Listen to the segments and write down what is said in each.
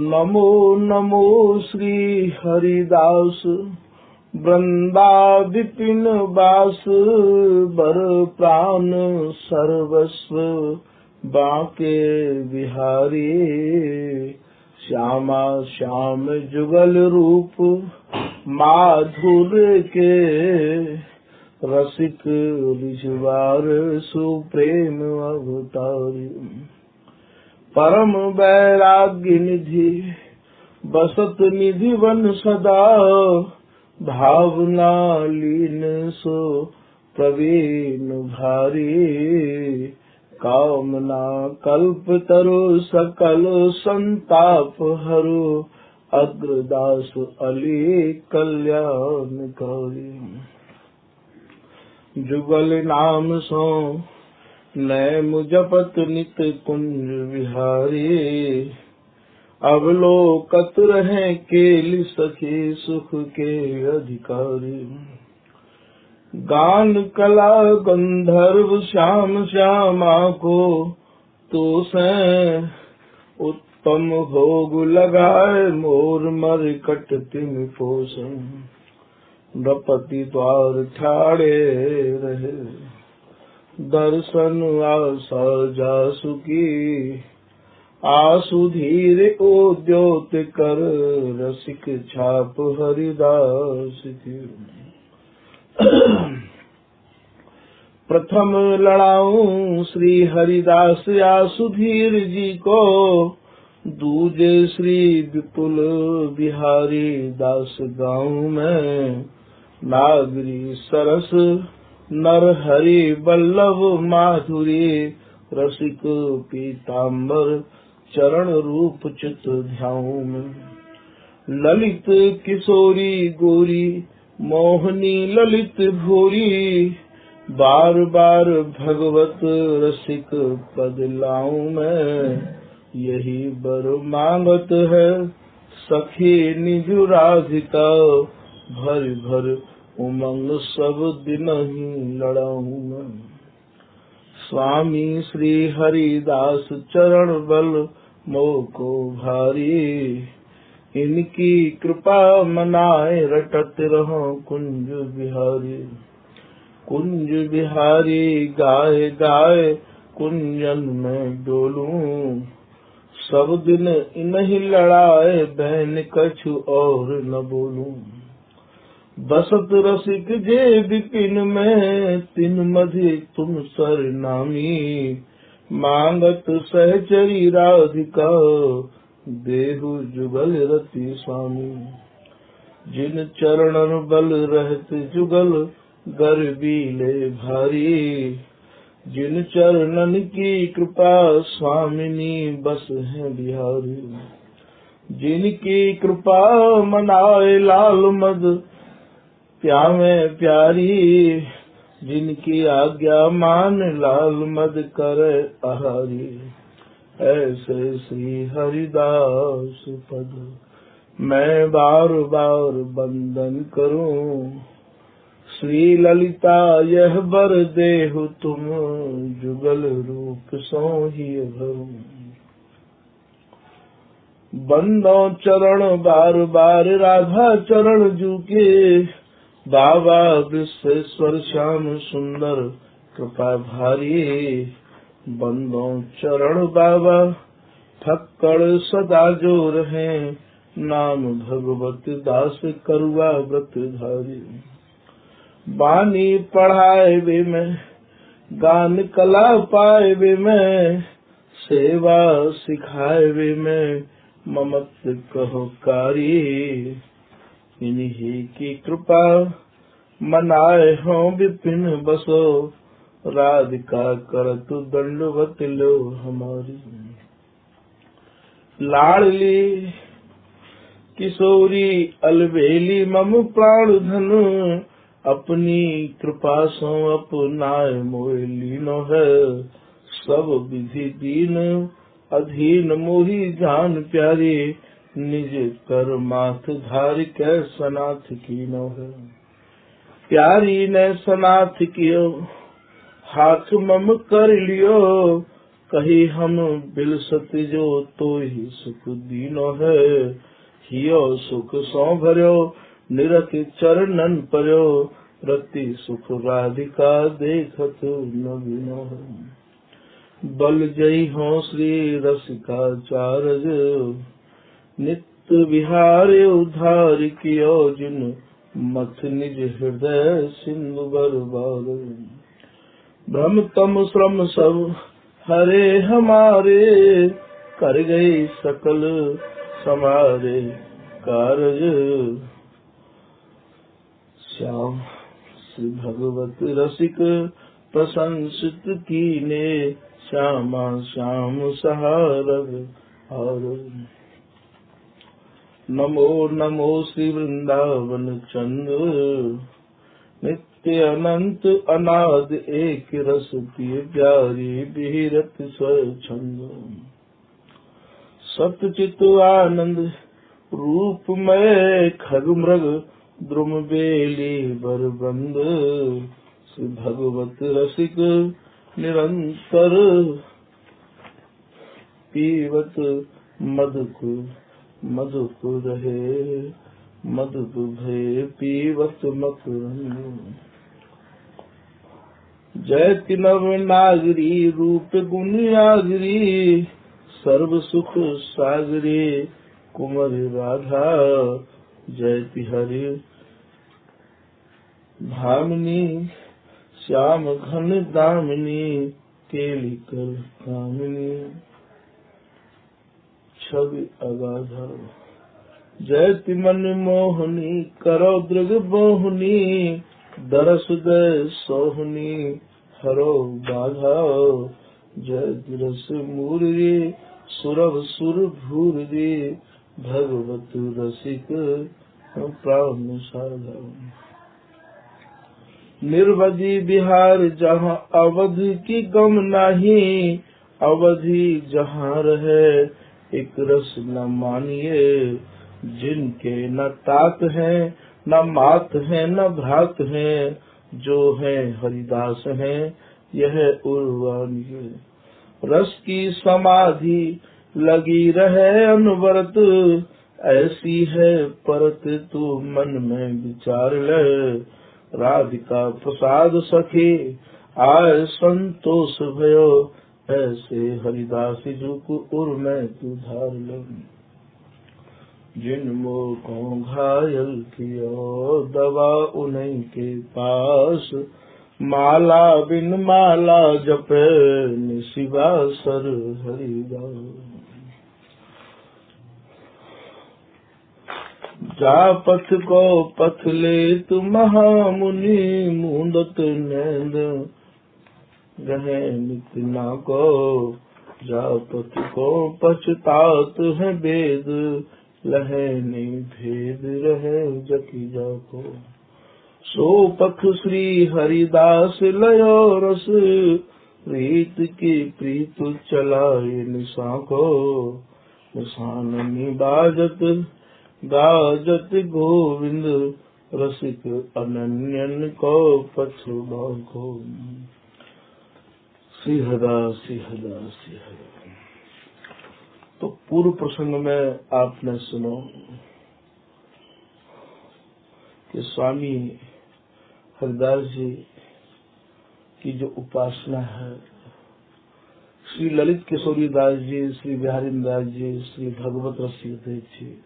नमो नमो श्री हरिदास वृंदा विपिन बास बर प्राण सर्वस्व बांके बिहारी श्यामा श्याम जुगल रूप माधुर के रसिक रिजवार सुप्रेम अवतारी परम वैराग्य निधि बसत निधि वन सदा भावना लीन सो प्रवीण भारी कामना कल्प तरु सकल संताप हरु अग्रदास अली कल्याणकारी जुगल नाम सो नैम जपत नित कुंज विहारी अवलोकत रहे केलि सखी सुख के अधिकारी गान कला गंधर्व श्याम श्यामा को तो से उत्तम भोग लगाए मोर मर कट तिम पोषण नृपति द्वार ठाड़े रहे दर्शन आशा जासु की आसु धीरे उद्योत कर रसिक छाप हरिदास की प्रथम लड़ाऊं श्री हरिदास आसु धीर जी को दूजे श्री विपुल बिहारी दास गाँव में नागरी सरस नर हरि बल्लभ माधुरी रसिक पीताम्बर चरण रूप चित ध्याऊ में ललित किशोरी गोरी मोहनी ललित भूरी बार बार भगवत रसिक पद लाऊं मैं यही बर मांगत है सखी निज राधिका भर भर उमंग सब दिन ही लड़ाऊं मैं स्वामी श्री हरिदास चरण बल मोको भारी इनकी कृपा मनाए रटत रहो कुंज बिहारी गाए गाए कुंजन में डोलूं सब दिन इन्हीं लड़ाए बहन कछु और न बोलूं बसत रसिक जे विपिन में तिन मधि तुम सरनामी मांगत सहचरी राधिका देहु जुगल रति स्वामी जिन चरणन बल रहत जुगल गर्बीले भारी जिन चरणन की कृपा स्वामिनी बस है बिहारी जिनकी कृपा मनाए लाल मद प्यामे प्यारी जिनकी आज्ञा मान लाल मद करे आहारी ऐसे श्री हरिदास पद मैं बार बार बंदन करूं श्री ललिता यह बर देहु तुम जुगल रूप सो ही भरूं बंदो चरण बार बार राधा चरण जूके बाबा विश्वेश्वर श्याम सुंदर कृपा भारी बंदो चरण बाबा ठक्कड़ सदा जो रहे नाम भगवत दास करुआ व्रत धारी बानी पढ़ाए वे में गान कला पाए वे में सेवा सिखाए वे में ममत कहो कारी इन्हीं की कृपा मनाए हो विपिन बसो राधिका करत दंडवत लो हमारी लाडली किशोरी अलबेली मम प्राण धन अपनी कृपा सो अपनाए मोहि लीनो है सब विधि दीन अधीन मोहि जान प्यारी निज कर माथ धार के सनाथ कीनो है प्यारी ने सनाथ कियो हाथ मम कर लियो कही हम बिलसत जो तो ही सुख दीनो है, हियो सुख सौ भर्यो निरति चरणन पर्यो, रति सुख राधिका देखत नवीनो है। बल जई हो श्री रसिका चारज, नित्य विहार उद्धार कियो जिन, मथ निज हृदय सिंधु बरबार। भ्रम तम श्रम सब हरे हमारे, कर गई सकल समारे कारज। श्याम श्री भगवत रसिक प्रशंसित कीने, श्यामा श्याम सहारग और। नमो नमो श्री वृंदावन चंद्र, नित्य अनंत अनाद एक रस पिय प्यारी बिहरत स्वच्छंद। सतचित आनंद रूपमय खग मृग द्रुम बेली बरबंद, श्री भगवत रसिक निरंतर पीवत मधुकु मधुकु रहे, मधुकु भय पीवत मकरंद। जयति नव नागरी रूप गुण आगरी, सर्व सुख सागरी कुमारी राधा। जयति हरि भामिनी श्याम घन दामिनी, केली कर कामिनी छवि अगाधा। जयति मन मोहनी करो दृग बोहनी, दरस दय सोहनी हरो बाधा। जय रस मूर्ति सुरभ सुर भूरि, भगवत रसिक प्राण साधा। निर्वधि बिहार जहाँ अवध की गम नहीं, अवधि जहाँ रहे एक रस न मानिए। जिनके न तात है न मात है न भ्रात है, जो है हरिदास है यह उर्वानिए। रस की समाधि लगी रहे अनवरत, ऐसी है परत तू मन में विचार ले। राधिका प्रसाद सखी आय संतोष भयो, ऐसे हरिदास जू को उर में तू धार ले। जिन मोह को घायल कियो दवा उन्हीं के पास, माला बिन माला जपे निशिवा सर हरिदास। जा पथ को पथ ले तु महामुनि, मूंदत नैंद रहे नित ना को। जा पथ को पछतात है वेद, लहे नहीं भेद रहे जकी जाको। सो पख श्री हरिदास लयो रस, प्रीत की प्रीत चलाए निशा को। निशानी बाजत गाजत गोविंद, रसिक अनन्यन को पछुड़ा को। सिहरा सिहरा सिहरा। तो पूर्व प्रसंग में आपने सुनो कि स्वामी हरिदास जी की जो उपासना है, श्री ललित किशोरी दास जी, श्री बिहारी दास जी, श्री भगवत रसिक देव जी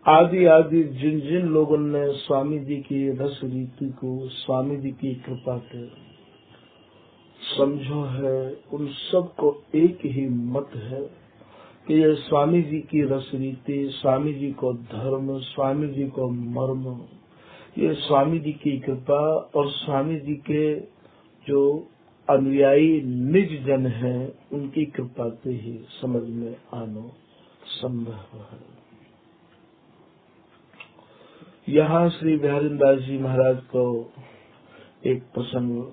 आदि आदि जिन जिन लोगों ने स्वामी जी की रस रीति को स्वामी जी की कृपा से समझो है, उन सब को एक ही मत है कि ये स्वामी जी की रस रीति, स्वामी जी को धर्म, स्वामी जी को मर्म, ये स्वामी जी की कृपा और स्वामी जी के जो अनुयायी निज जन हैं उनकी कृपा से ही समझ में आना संभव है। यहाँ श्री बिहारी दास जी महाराज को एक प्रसंग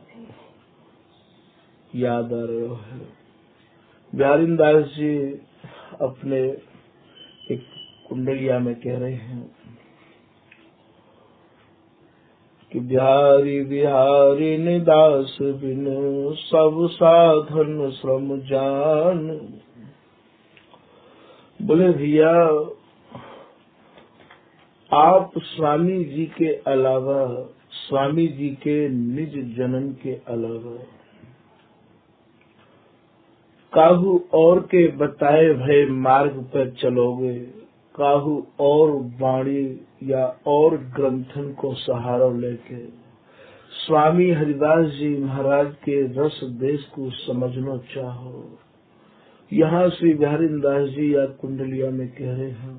याद आ रहा है। बिहारी दास जी अपने एक कुंडलिया में कह रहे हैं कि बिहारी बिहारी निदास बिन सब साधन श्रम जान। बोले भैया आप स्वामी जी के अलावा, स्वामी जी के निज जनन के अलावा काहू और के बताए भय मार्ग पर चलोगे, काहू और वाणी या और ग्रंथन को सहारा लेके स्वामी हरिदास जी महाराज के रस देश को समझना चाहो। यहाँ श्री बिहारी दास जी या कुंडलिया में कह रहे हैं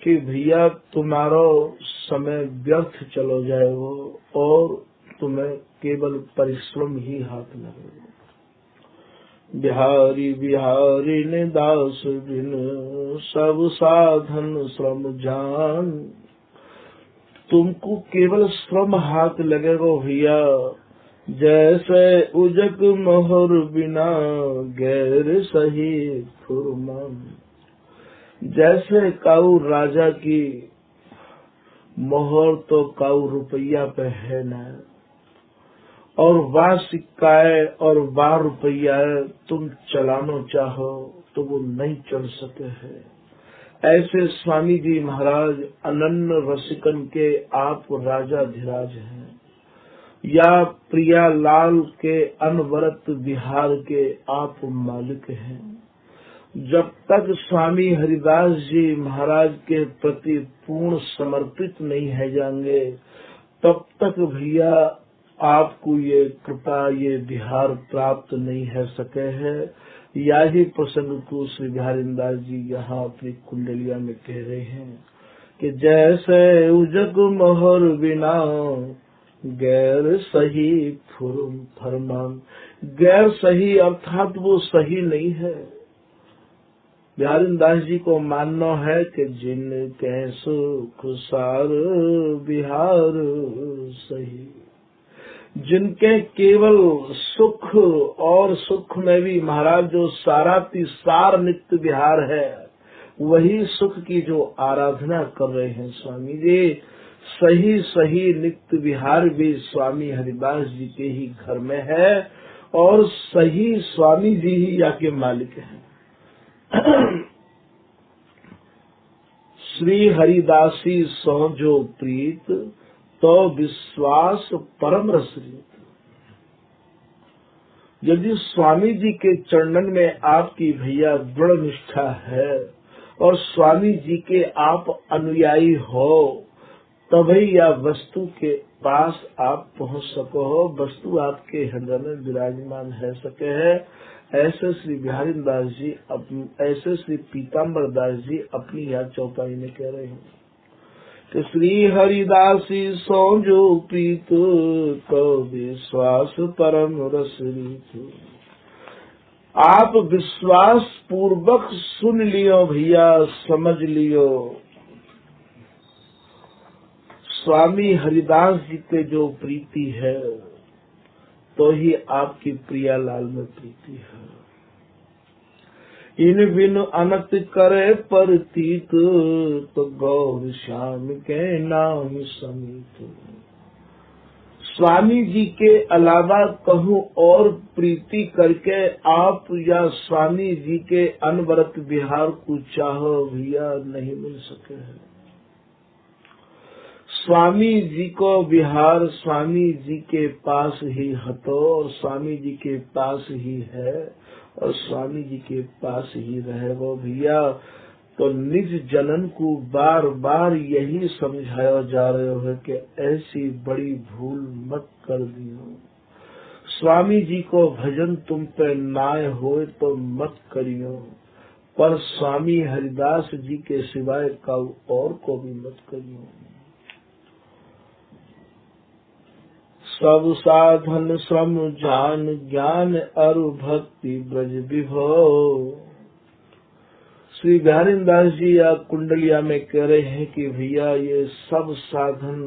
कि भैया तुम्हारा समय व्यर्थ चलो जाएगा और तुम्हें केवल परिश्रम ही हाथ लगेगा। बिहारी बिहारी ने दास बिन सब साधन श्रम जान। तुमको केवल श्रम हाथ लगेगा भैया, जैसे उजक मोहर बिना गैर सही फुरमान। जैसे काऊ राजा की मोहर तो काऊ रुपया पे है न, और वह सिक्काए और वह रुपया तुम चलाना चाहो तो वो नहीं चल सके है। ऐसे स्वामी जी महाराज अनन्य रसिकन के आप राजा धीराज हैं, या प्रियालाल के अनवरत बिहार के आप मालिक हैं। जब तक स्वामी हरिदास जी महाराज के प्रति पूर्ण समर्पित नहीं है जाएंगे, तब तक भैया आपको ये कृपा, ये बिहार प्राप्त नहीं है सके है। यही प्रसंग को श्री बिहारी दास जी यहाँ अपनी कुंडलिया में कह रहे हैं कि जैसे उजग मोहर बिना गैर सही फरमान। गैर सही अर्थात वो सही नहीं है। बिहारी दास जी को मानना है कि जिनके सुख सार बिहार सही, जिनके केवल सुख और सुख में भी महाराज जो साराती सार नित्य बिहार है, वही सुख की जो आराधना कर रहे हैं स्वामी जी, सही सही नित्य विहार भी स्वामी हरिदास जी के ही घर में है और सही स्वामी जी ही यहाँ मालिक हैं। श्री हरिदासी सो जो प्रीत तो विश्वास परम रसरीत। यदि स्वामी जी के चरणन में आपकी भैया दृढ़ निष्ठा है और स्वामी जी के आप अनुयायी हो, तभी या वस्तु के पास आप पहुंच सको हो, वस्तु आपके हृदय में विराजमान है सके है। ऐसे श्री बिहारी दास जी, ऐसे श्री पीताम्बर दास जी अपनी यह चौपाई में कह रहे हैं कि श्री हरिदासी सो जो प्रीत तो विश्वास परम रसरीत। आप विश्वास पूर्वक सुन लियो भैया, समझ लियो, स्वामी हरिदास जी के जो प्रीति है तो ही आपकी प्रियालाल में प्रीति है। इन बिन अनत करे परतीत तो गौर श्याम के नाम समीत। स्वामी जी के अलावा कहूँ और प्रीति करके आप या स्वामी जी के अनवरत विहार को चाहो भैया नहीं मिल सके है। स्वामी जी को विहार स्वामी जी के पास ही हतो और स्वामी जी के पास ही है और स्वामी जी के पास ही रहे वो भैया। तो निज जनन को बार बार यही समझाया जा रहे है कि ऐसी बड़ी भूल मत कर दियो। स्वामी जी को भजन तुम पे नाय हो तो मत करियो, पर स्वामी हरिदास जी के सिवाय का और को भी मत करियो। सब साधन श्रम जान ज्ञान अरु भक्ति ब्रज विभो। श्री बिहारी दास जी या कुंडलिया में कह रहे हैं कि भैया ये सब साधन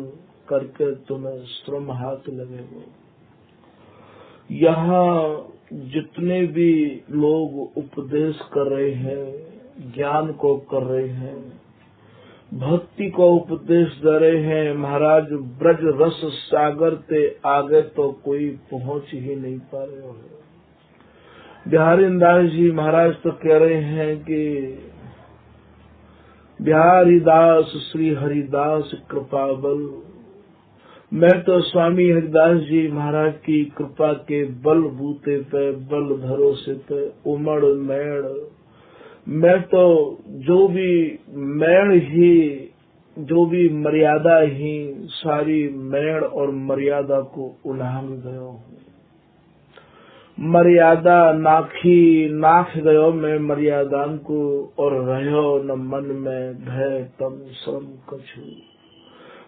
करके तुम्हें श्रम हाथ लगेगा। यहाँ जितने भी लोग उपदेश कर रहे हैं, ज्ञान को कर रहे हैं, भक्ति को उपदेश दे रहे हैं महाराज। ब्रज रस सागर ते आगे तो कोई पहुंच ही नहीं पा रहे हो। बिहारी दास जी महाराज तो कह रहे हैं कि बिहारी दास श्री हरिदास कृपा बल। मैं तो स्वामी हरिदास जी महाराज की कृपा के बल बूते पे, बल भरोसे पे उमड़ मैड़, मैं तो जो भी मैड़ ही, जो भी मर्यादा ही, सारी मैड़ और मर्यादा को उल्लंघ गयो हूँ। मर्यादा नाख गयो मैं मर्यादान को, और रहो न मन में भय तम श्रम कछु।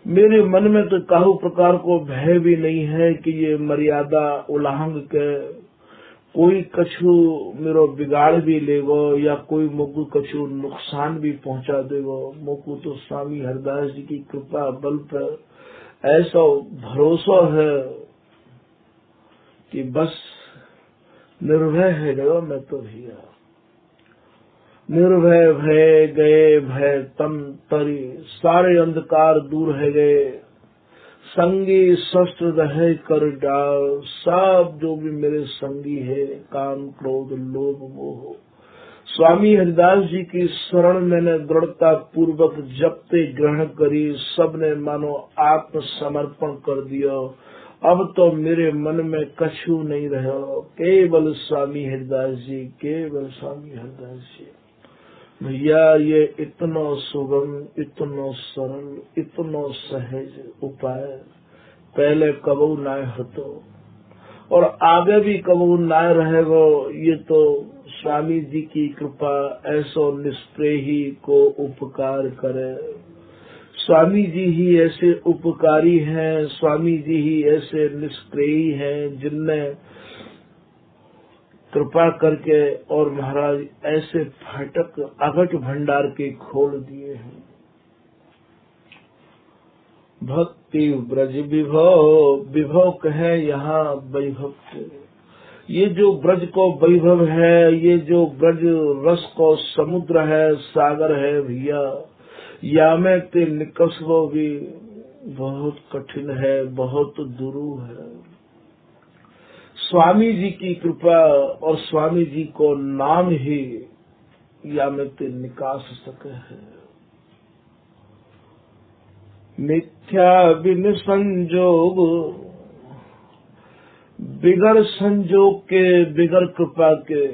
मेरे मन में तो काहू प्रकार को भय भी नहीं है कि ये मर्यादा उल्लंघ के कोई कछु मेरो बिगाड़ भी लेगो या कोई मुझको कछु नुकसान भी पहुंचा देगो। मुझको तो स्वामी हरिदास जी की कृपा बल पर ऐसा भरोसा है कि बस निर्भय है गयो मैं तो भैया। निर्भय भय गए भय तम तरी, सारे अंधकार दूर है गए। संगी शस्त्र रहे कर डाल, सब जो भी मेरे संगी है काम क्रोध लोभ मोह। स्वामी हरिदास जी की शरण मैंने दृढ़ता पूर्वक जपते ग्रहण करी। सबने मानो आत्मसमर्पण कर दिया। अब तो मेरे मन में कछु नहीं रहा, केवल स्वामी हरिदास जी, केवल स्वामी हरिदास जी। भैया ये इतना सुगम, इतना सरल, इतना सहज उपाय पहले कबू ना हतो और आगे भी कबू ना रहेगो। ये तो स्वामी जी की कृपा ऐसो निष्प्रेही को उपकार करे। स्वामी जी ही ऐसे उपकारी हैं, स्वामी जी ही ऐसे निष्प्रेही हैं जिनने कृपा करके और महाराज ऐसे फाटक अघट भंडार के खोल दिए हैं। भक्ति ब्रज विभव, विभव कहे यहाँ वैभव के। ये जो ब्रज को वैभव है, ये जो ब्रज रस को समुद्र है, सागर है भैया, या में ते निकसबो भी बहुत कठिन है, बहुत दुरू है। स्वामी जी की कृपा और स्वामी जी को नाम ही यामते निकास सके है। मिथ्या बिन संजोग, बिगर संजोग के, बिगर कृपा के,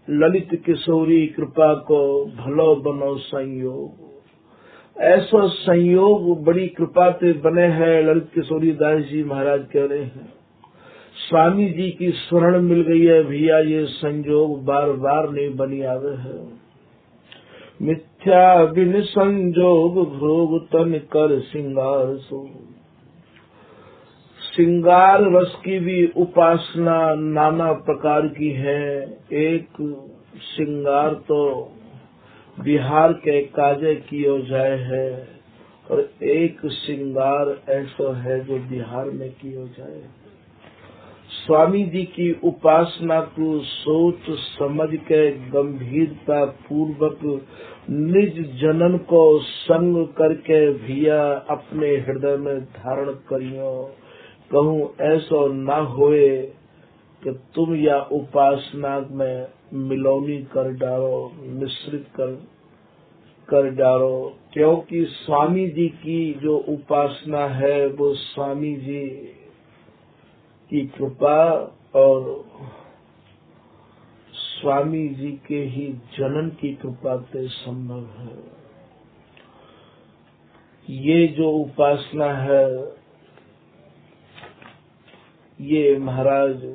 ललित किशोरी कृपा को भलो बनो संयोग। ऐसा संयोग बड़ी कृपा से बने हैं। ललित किशोरी दास जी महाराज कह रहे हैं स्वामी जी की शरण मिल गई है भैया, ये संजोग बार बार नहीं बनी आवे है। मिथ्या बिन संजोग, भोग तन कर सिंगार सो। सिंगार रस की भी उपासना नाना प्रकार की है। एक सिंगार तो बिहार के काजे कियो जाए है और एक सिंगार ऐसा है जो बिहार में कियो जाए। स्वामी जी की उपासना को सोच समझ के गंभीरता पूर्वक निज जनन को संग करके भैया अपने हृदय में धारण करियो। कहूँ ऐसा न होए कि तुम या उपासना में मिलौनी कर डालो, मिश्रित कर डालो। क्योंकि स्वामी जी की जो उपासना है वो स्वामी जी की कृपा और स्वामी जी के ही जनन की कृपा से संभव है। ये जो उपासना है ये महाराज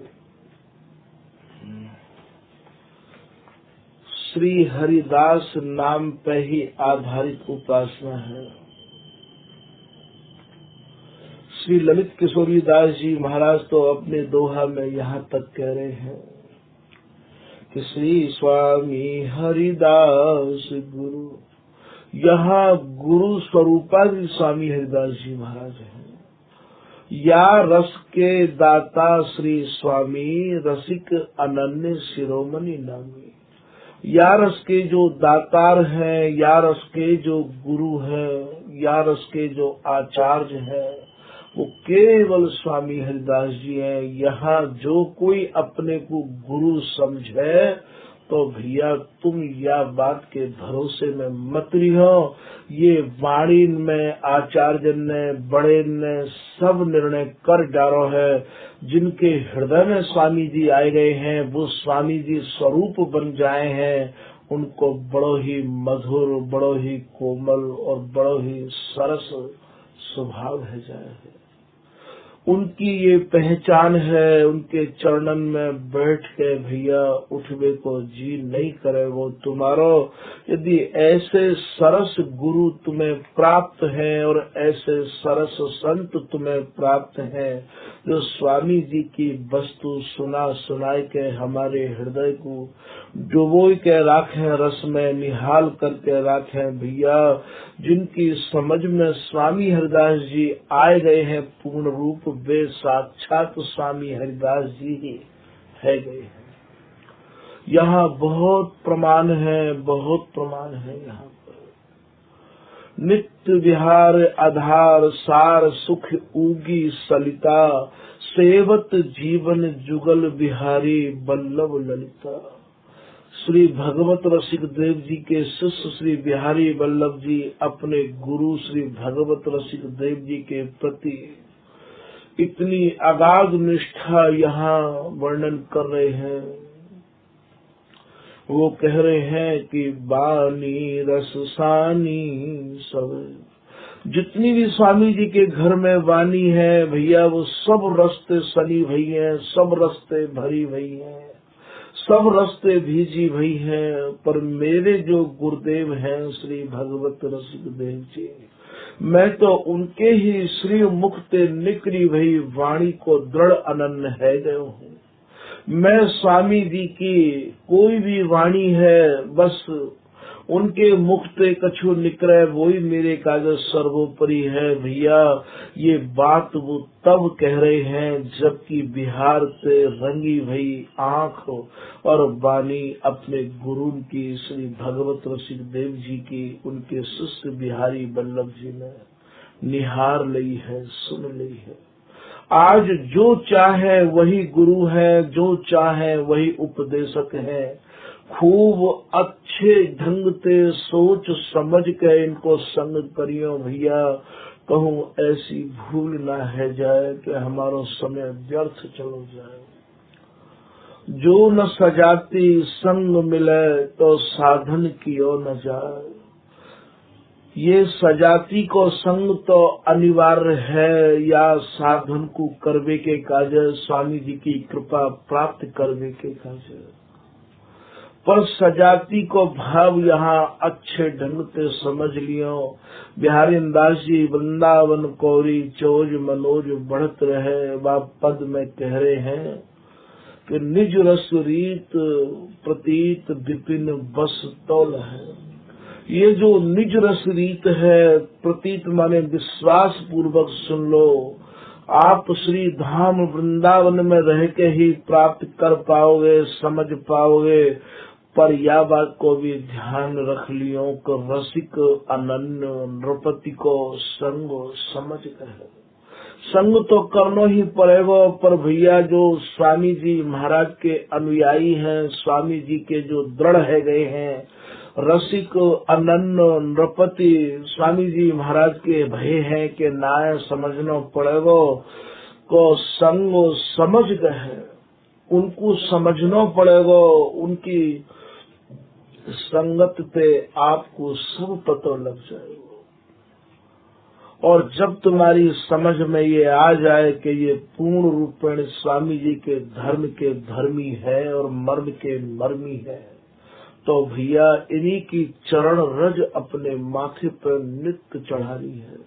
श्री हरिदास नाम पे ही आधारित उपासना है। श्री ललित किशोरी दास जी महाराज तो अपने दोहा में यहाँ तक कह रहे हैं कि श्री स्वामी हरिदास गुरु। यहाँ गुरु स्वरूपा भी स्वामी हरिदास जी महाराज हैं। या रस के दाता श्री स्वामी, रसिक अनन्य शिरोमणि नामी। या रस के जो दातार हैं, या रस के जो गुरु हैं, या रस के जो आचार्य हैं, वो केवल स्वामी हरिदास जी हैं। यहाँ जो कोई अपने को गुरु समझे तो भैया तुम या बात के भरोसे में मत रहो। ये वाणी में आचार्य ने बड़े ने सब निर्णय कर डालो है। जिनके हृदय में स्वामी जी आए गए हैं वो स्वामी जी स्वरूप बन जाए हैं। उनको बड़ो ही मधुर, बड़ो ही कोमल और बड़ो ही सरस स्वभाव है जाए है। उनकी ये पहचान है। उनके चरणन में बैठ के भैया उठवे को जी नहीं करे वो तुम्हारो। यदि ऐसे सरस गुरु तुम्हें प्राप्त हैं और ऐसे सरस संत तुम्हें प्राप्त हैं जो स्वामी जी की वस्तु सुना सुनाई के हमारे हृदय को डुबोई के राखें, रस में निहाल करके राखें भैया, जिनकी समझ में स्वामी हरिदास जी आए गए हैं पूर्ण रूप, वे साक्षात स्वामी हरिदास जी ही है गए हैं। यहाँ बहुत प्रमाण है, बहुत प्रमाण है। यहाँ पर नित्य विहार आधार सार सुख उगी सलिता, सेवत जीवन जुगल बिहारी बल्लभ ललिता। श्री भगवत रसिक देव जी के शिष्य श्री बिहारी वल्लभ जी अपने गुरु श्री भगवत रसिक देव जी के प्रति इतनी अगाध निष्ठा यहाँ वर्णन कर रहे हैं। वो कह रहे हैं कि बानी रससानी सब, जितनी भी स्वामी जी के घर में वाणी है भैया वो सब रस्ते सनी भई हैं, सब रस्ते भरी भई हैं, सब रास्ते भीजी भई हैं। पर मेरे जो गुरुदेव हैं श्री भगवत रसिक देव जी, मैं तो उनके ही श्री मुख ते निकली भई वाणी को दृढ़ अनन्य है गयो हूँ। मैं स्वामी जी की कोई भी वाणी है बस उनके मुख से कछु निकले वही मेरे कागज सर्वोपरि है भैया। ये बात वो तब कह रहे हैं जबकि बिहार से रंगी भई आंख और वाणी अपने गुरु की श्री भगवत रसिक देव जी की उनके शिष्य बिहारी वल्लभ जी ने निहार ली है, सुन ली है। आज जो चाहे वही गुरु है, जो चाहे वही उपदेशक है। खूब अच्छे ढंग से सोच समझ के इनको संग करियो भैया। कहूँ ऐसी भूल न है जाए कि हमारो समय व्यर्थ चलो जाए। जो न सजाती संग मिले तो साधन कियो न जाए। ये सजाती को संग तो अनिवार्य है या साधन को करवे के काज, स्वामी जी की कृपा प्राप्त करवे के काज। पर सजाती को भाव यहाँ अच्छे ढंग से समझ लियो। बिहारी दास जी वृंदावन कोरी चोज मनोज बढ़त रहे वा पद में कह रहे हैं कि निज रस रीत प्रतीत विपिन बस तौल है। ये जो निज रस रीत है, प्रतीत माने विश्वास पूर्वक सुन लो। आप श्री धाम वृंदावन में रह के ही प्राप्त कर पाओगे, समझ पाओगे। पर यह बात को भी ध्यान रख लियो कि रसिक अनन्य नृपति को संग समझ कर संग तो करना ही पड़ेगा। पर भैया जो स्वामी जी महाराज के अनुयायी हैं, स्वामी जी के जो दृढ़ है गए हैं, रसिक अनन्य नृपति स्वामी जी महाराज के भय है कि नाय समझना पड़ेगा को संग समझ गए, उनको समझना पड़ेगा। उनकी संगत पे आपको सब पता लग जाएगा। और जब तुम्हारी समझ में ये आ जाए कि ये पूर्ण रूपेण स्वामी जी के धर्म के धर्मी है और मर्म के मर्मी है, तो भैया इन्हीं की चरण रज अपने माथे पर नित्य चढ़ानी है।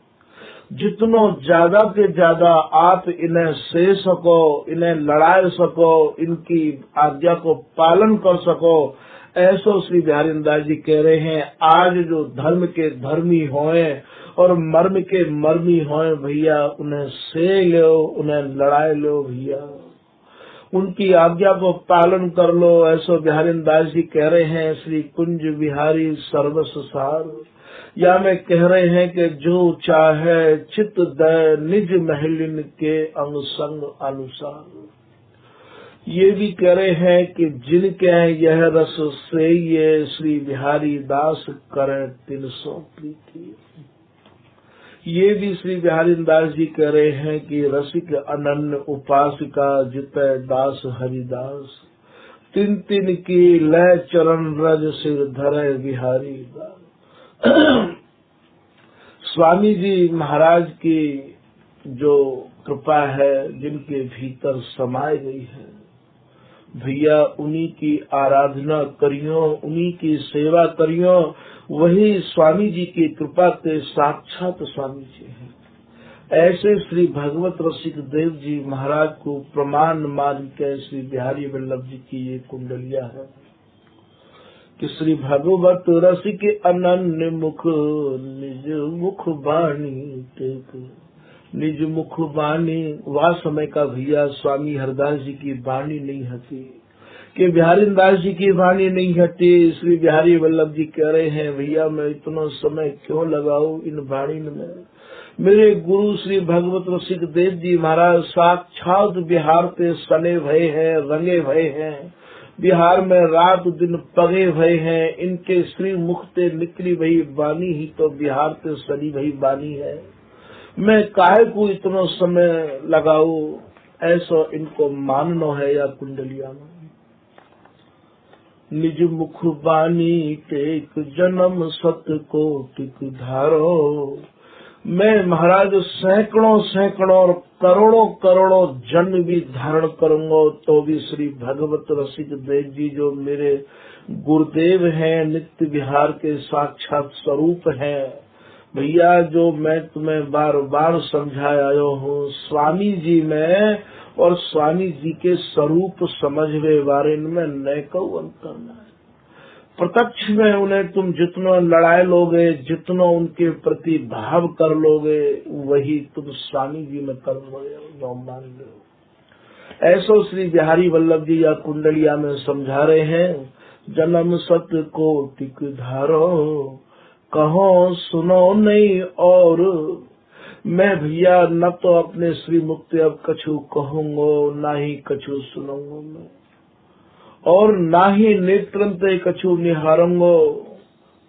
जितना ज्यादा के ज्यादा आप इन्हें से सको, इन्हें लड़ाए सको, इनकी आज्ञा को पालन कर सको, ऐसो श्री बिहारी दास जी कह रहे हैं। आज जो धर्म के धर्मी होए और मर्म के मर्मी होए भैया, उन्हें से लो, उन्हें लड़ाए लो भैया। उनकी आज्ञा को पालन कर लो। ऐसो बिहारी दास जी कह रहे हैं, श्री कुंज बिहारी सर्वस सार। या में कह रहे हैं कि जो चाहे चित दय निज महलिन के अंग संग अनुसार। ये भी कह रहे हैं कि जिनके यह रस से ये श्री बिहारी दास करें 300 प्रीति। ये भी श्री बिहारी दास जी कह रहे हैं कि रसिक अनन्य उपासिका जितै दास हरिदास। तिन तिन की लय चरण रज सिर धरे बिहारी दास। स्वामी जी महाराज की जो कृपा है, जिनके भीतर समाई गई है, भैया उन्हीं की आराधना करियो, उन्हीं की सेवा करियो। वही स्वामी जी की कृपा के साक्षात स्वामी जी हैं। ऐसे श्री भगवत रसिक देव जी महाराज को प्रमाण मान के श्री बिहारी वल्लभ जी की ये कुंडलिया है कि श्री भगवत रसिक अनन्य मुख निज मुख बाणी टेक। निज मुख बाणी, वह समय का भैया स्वामी हरदास जी की वाणी नहीं हटी, कि बिहारी दास जी की वाणी नहीं हटी। श्री बिहारी वल्लभ जी कह रहे हैं, भैया मैं इतना समय क्यों लगाऊं इन वाणी में। मेरे गुरु श्री भगवत रसिक देव जी महाराज साक्षात बिहार के सने भय हैं, रंगे भय हैं, बिहार में रात दिन पगे भय हैं। इनके श्री मुख से निकली वही वाणी ही तो बिहार के सनी वही वाणी है। मैं काहे को इतना समय लगाऊ, ऐसा इनको मानना है या कुंडलिया में। निज मुख बानी टेक जन्म सत को टिक धारो। मैं महाराज सैकड़ों सैकड़ों और करोड़ों करोड़ों जन्म भी धारण करूंगा तो भी श्री भगवत रसिक देव जी जो मेरे गुरुदेव हैं, नित्य विहार के साक्षात स्वरूप हैं। भैया जो मैं तुम्हें बार बार समझाया हूँ, स्वामी जी में और स्वामी जी के स्वरूप समझवे बारे में नैको अंतर है। प्रत्यक्ष में उन्हें तुम जितना लड़ाई लोगे, जितना उनके प्रति भाव कर लोगे, वही तुम स्वामी जी में कर लोगे, मान लो। ऐसो श्री बिहारी वल्लभ जी या कुंडलिया में समझा रहे हैं। जन्म सत्य को टिक धारो, कहो सुनो नहीं और। मैं भैया न तो अपने श्री मुक्ति अब कछु कहूंगो, ना ही कछु सुनूंगो मैं, और ना ही नेत्रंते कछु निहारूंगो।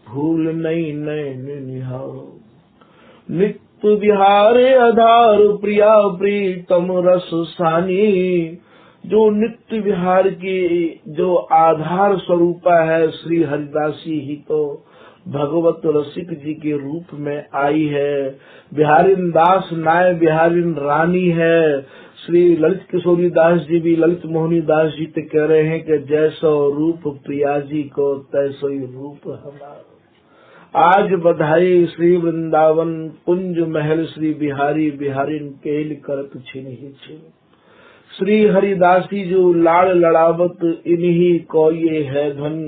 भूल नहीं नैन निहारो, नित्य बिहारे आधार प्रिया प्रीतम रस सानी। जो नित्य विहार की जो आधार स्वरूपा है, श्री हरिदासी ही तो भगवत रसिक जी के रूप में आई है। बिहारीन दास नाय बिहारीन रानी है। श्री ललित किशोरी दास जी भी ललित मोहनी दास जी तो कह रहे हैं कि जैसो रूप प्रिया जी को तैसो ही रूप हमारा। आज बधाई श्री वृंदावन कुंज महल श्री बिहारी बिहारीन केल करत छिन ही छिन। श्री हरिदासी जो लाड़ लड़ावत इन्हीं को ये है धन।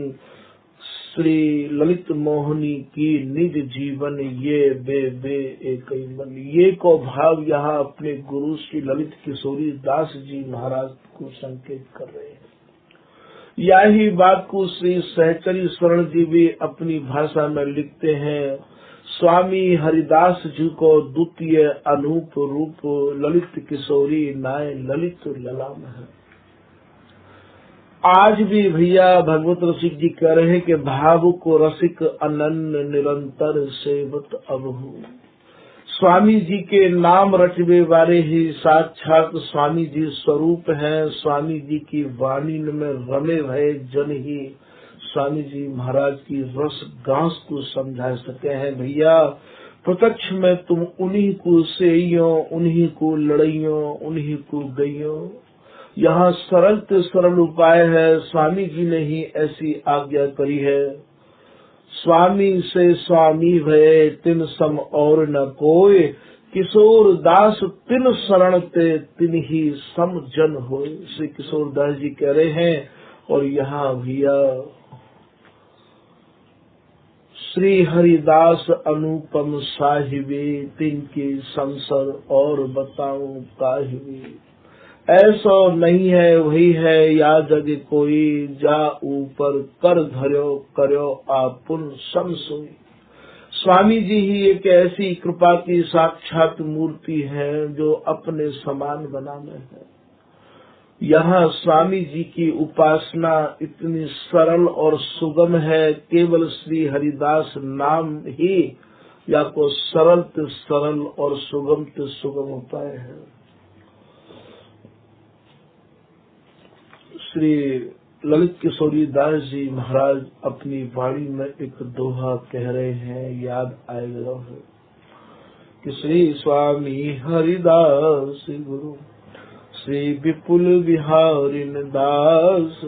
श्री ललित मोहनी की निज जीवन ये बे बे एक मन। ये को भाव यहाँ अपने गुरु श्री ललित किशोरी दास जी महाराज को संकेत कर रहे हैं। यही बात को श्री सहचरी स्वर्ण जी भी अपनी भाषा में लिखते हैं। स्वामी हरिदास जी को द्वितीय अनूप रूप ललित किशोरी नाय ललित ललाम है। आज भी भैया भगवत रसिक जी कह रहे हैं कि भाव को रसिक अनन्य निरंतर सेवत अबहु। स्वामी जी के नाम रटवे वाले ही साक्षात स्वामी जी स्वरूप हैं। स्वामी जी की वाणी में रमे भय जन ही स्वामी जी महाराज की रस गांस को समझा सके हैं। भैया प्रत्यक्ष में तुम उन्हीं को सेइयो, उन्हीं को लड़इयो, उन्हीं को गइयो। यहाँ सरल से सरल उपाय है। स्वामी जी ने ही ऐसी आज्ञा करी है। स्वामी से स्वामी भये तिन सम और न कोय। किशोर दास तिन शरण ते तिन ही सम जन होय। श्री किशोर दास जी कह रहे हैं। और यहाँ भैया श्री हरिदास अनुपम साहिबे तिनके संसर और बताऊं काहिबे। ऐसो नहीं है वही है या जग कोई, जा ऊपर कर धर्यो कर्यो आपुन सम सोई। स्वामी जी ही एक ऐसी कृपा की साक्षात मूर्ति है जो अपने समान बनाने है। यहाँ स्वामी जी की उपासना इतनी सरल और सुगम है, केवल श्री हरिदास नाम ही या को सरल ते सरल और सुगम ते सुगम उपाय है। श्री ललित किशोरी दास जी महाराज अपनी वाणी में एक दोहा कह रहे हैं, याद आएगा है कि श्री स्वामी हरिदास गुरु श्री विपुल बिहारी दास,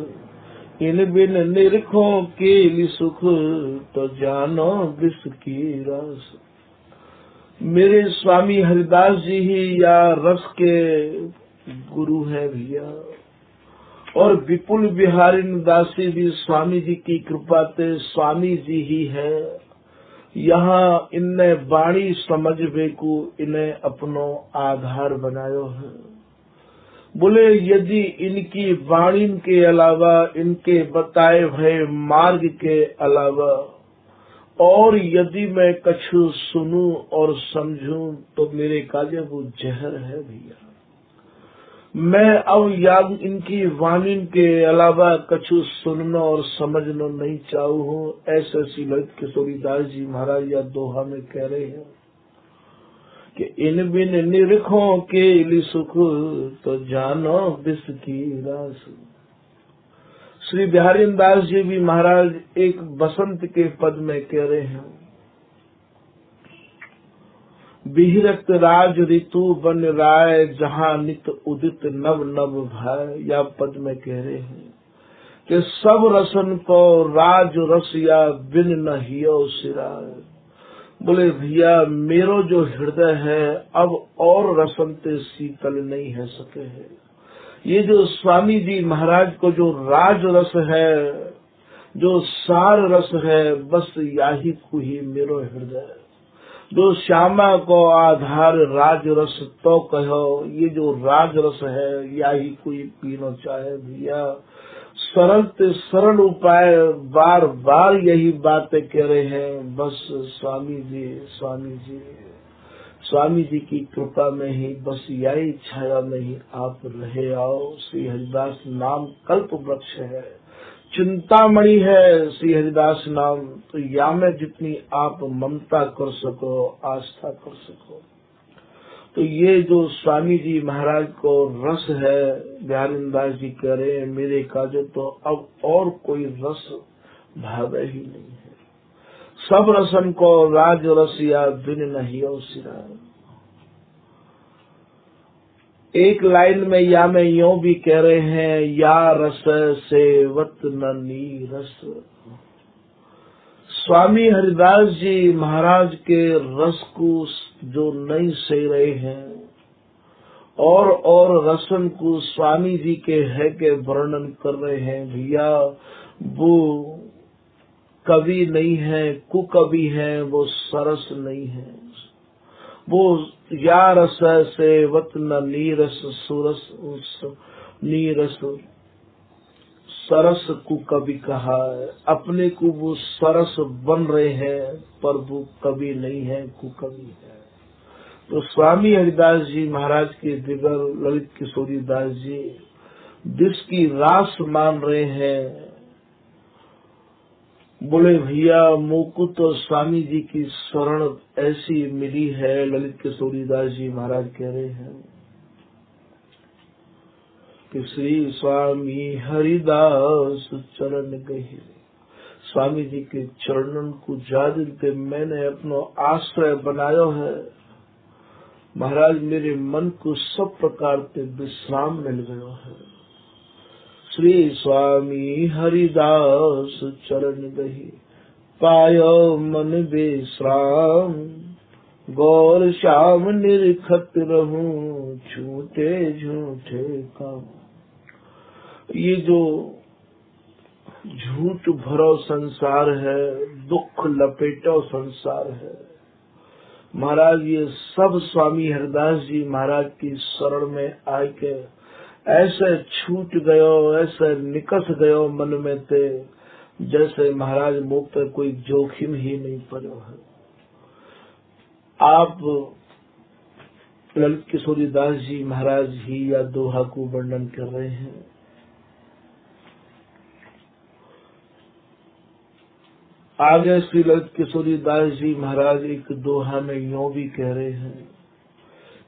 इन बिन निरखों के सुख तो जानो विष की रस। मेरे स्वामी हरिदास जी ही या रस के गुरु है भैया, और विपुल बिहारी दासी भी स्वामी जी की कृपा से स्वामी जी ही है। यहाँ इनने वाणी समझ बेकू इन्हें अपनो आधार बनायो है। बोले यदि इनकी वाणी के अलावा, इनके बताए भय मार्ग के अलावा और यदि मैं कछु सुनूं और समझूं तो मेरे काजे वो जहर है भैया। मैं अब याद इनकी वाणी के अलावा कछु सुनना और समझना नहीं चाहू हूँ। ऐसे श्री ललित किशोरी दास जी महाराज या दोहा में कह रहे हैं कि इन बिन निरखों के लिए सुख तो जानो विष की रस। श्री बिहारी दास जी भी महाराज एक बसंत के पद में कह रहे हैं, बिहरत राज ऋतु बन राय, जहाँ नित उदित नव नव भाय। या पद में कह रहे हैं कि सब रसन को राज रस या बिन न हियो सिराय। बोले भैया मेरो जो हृदय है अब और रसन ते शीतल नहीं है सके है। ये जो स्वामी जी महाराज को जो राज रस है, जो सार रस है, बस याही को ही मेरो हृदय। जो श्यामा को आधार राज रस तो कहो, ये जो राज रस है याही कोई पीना चाहे भैया। सरल ते सरल उपाय बार बार यही बातें कह रहे हैं। बस स्वामी जी स्वामी जी स्वामी जी की कृपा में ही, बस यही छाया में ही आप रहे आओ। श्री हरिदास नाम कल्प वृक्ष है, चिंतामणि है श्री हरिदास नाम। तो या में जितनी आप ममता कर सको, आस्था कर सको, तो ये जो स्वामी जी महाराज को रस है, बिहारी दास जी कह रहे हैं मेरे काजे तो अब और कोई रस भावे ही नहीं है। सब रसन को राज रस या बिन नहीं सिरा। एक लाइन में या में यूं भी कह रहे हैं, या रस सेवत न नीरस। स्वामी हरिदास जी महाराज के रस को जो नहीं सह रहे हैं और रसन को स्वामी जी के है के वर्णन कर रहे हैं भैया, वो कवि नहीं है, कुकवि है, वो सरस नहीं है। वो या रस सेवत न नीरस, सुरस नीरस सरस को कवि कहा है। अपने को वो सरस बन रहे हैं पर वो कवि नहीं है, कुकवि है। तो स्वामी हरिदास जी महाराज के दिगर ललित किशोरी दास जी विष की रास मान रहे हैं। बोले भैया मोकू तो स्वामी जी की शरण ऐसी मिली है। ललित किशोरी दास जी महाराज कह रहे हैं कि श्री स्वामी हरिदास चरण गए। स्वामी जी के चरणन को जादिर के मैंने अपनो आश्रय बनायो है। महाराज मेरे मन को सब प्रकार से विश्राम मिल गयो है। श्री स्वामी हरिदास चरण गही, पायो मन विश्राम। गौर श्याम निरखत रहूं, झूठे झूठे काम। ये जो झूठ भरो संसार है, दुख लपेटो संसार है, महाराज ये सब स्वामी हरिदास जी महाराज की शरण में आके ऐसे छूट गयो, ऐसे निकस गयो मन में ते, जैसे महाराज मुक्त कोई जोखिम ही नहीं पड़ो है। आप ललित किशोरी दास जी महाराज ही या दोहा को वर्णन कर रहे हैं। आगे श्री ललित किशोरी दास जी महाराज एक दोहा में यूं भी कह रहे हैं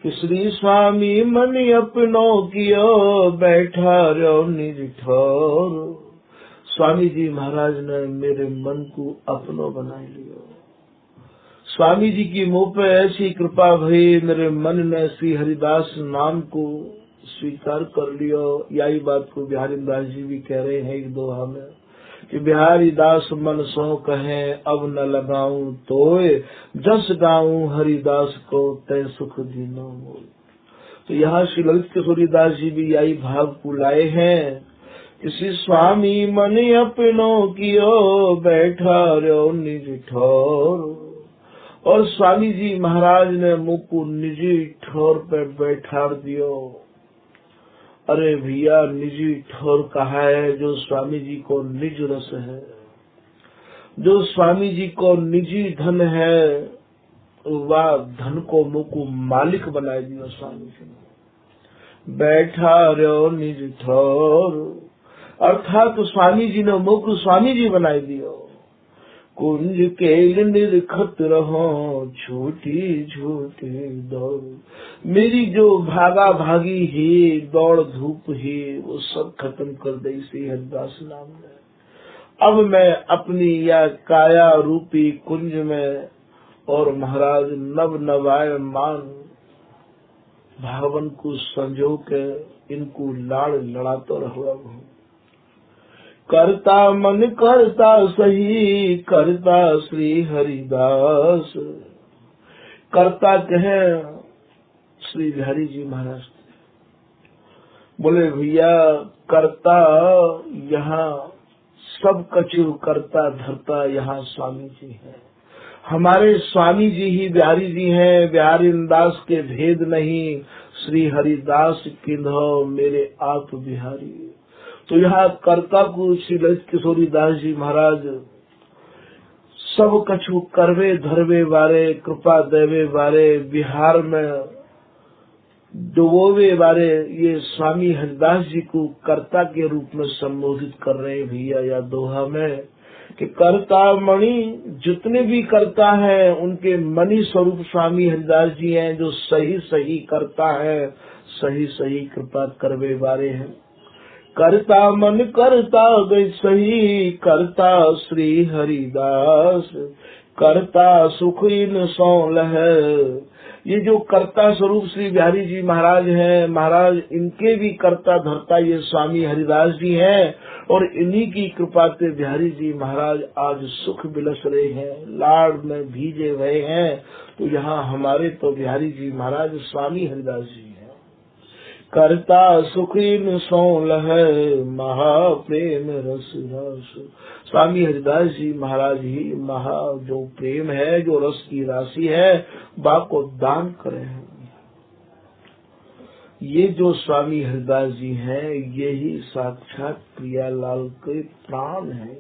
कि श्री स्वामी मन अपनो कियो, बैठा रहो निज ठौर। स्वामी जी महाराज ने मेरे मन को अपनो बना लियो। स्वामी जी की मुँह पे ऐसी कृपा भई, मेरे मन ने श्री हरिदास नाम को स्वीकार कर लियो। यही बात को बिहारी दास जी भी कह रहे हैं एक दोहा में कि बिहारी दास मन सो कहे, अब न लगाऊं तोय, जस गाऊं हरिदास को तय सुख दीनो मोय। तो यहाँ श्री ललित किशोरी दास जी भी यही भाव को लाए हैं, किसी स्वामी मन अपनो कियो, बैठा रहो निज ठौर। और स्वामी जी महाराज ने मुख को निजी ठौर पे बैठा दियो। अरे भैया, निजी ठौर कहा है जो स्वामी जी को निज रस है, जो स्वामी जी को निजी धन है, वह धन को मुख को मालिक बना दिया स्वामी जी ने। बैठा रहो निज ठौर, अर्थात तो स्वामी जी ने मुख स्वामी जी बनाई दियो। कुंज केल निरखत रहो, छोटी छोटी दौड़। मेरी जो भागा भागी ही दौड़ धूप ही, वो सब खत्म कर दे इसी हरिदास नाम में। अब मैं अपनी या काया रूपी कुंज में और महाराज नव नवाय मान भावन को संजो के इनको लाड़ लड़ाता रहा हूँ। करता मन करता सही, करता श्री हरिदास। करता कहे श्री बिहारी जी महाराज। बोले भैया, करता यहाँ सब कछु करता धरता यहाँ स्वामी जी है। हमारे स्वामी जी ही बिहारी जी हैं। बिहारी दास के भेद नहीं, श्री हरिदास किन्हो मेरे आप बिहारी। तो यहाँ कर्ता को श्री ललित किशोरी दास जी महाराज सब कछु करवे धरवे वारे, कृपा देवे वारे, बिहार में डुबोवे वारे, ये स्वामी हरिदास जी को कर्ता के रूप में संबोधित कर रहे हैं भैया या दोहा में कि कर्ता मणि जितने भी कर्ता हैं उनके मणि स्वरूप स्वामी हरिदास जी हैं, जो सही सही करता है, सही सही कृपा करवे वारे हैं। करता मन करता गई सही, करता श्री हरिदास। करता सुख इन सौल है। ये जो कर्ता स्वरूप श्री बिहारी जी महाराज हैं, महाराज इनके भी कर्ता धरता ये स्वामी हरिदास जी हैं। और इन्हीं की कृपा से बिहारी जी महाराज आज सुख बिलस रहे हैं, लाड़ में भीजे हुए हैं। तो यहाँ हमारे तो बिहारी जी महाराज स्वामी हरिदास जी हैं। करता सुखीन सौल है, महाप्रेम रस रस। स्वामी हरिदास जी महाराज ही महा जो प्रेम है, जो रस की राशि है, बाको दान करे हैं। ये जो स्वामी हरिदास जी हैं, ये ही साक्षात प्रियालाल के प्राण हैं।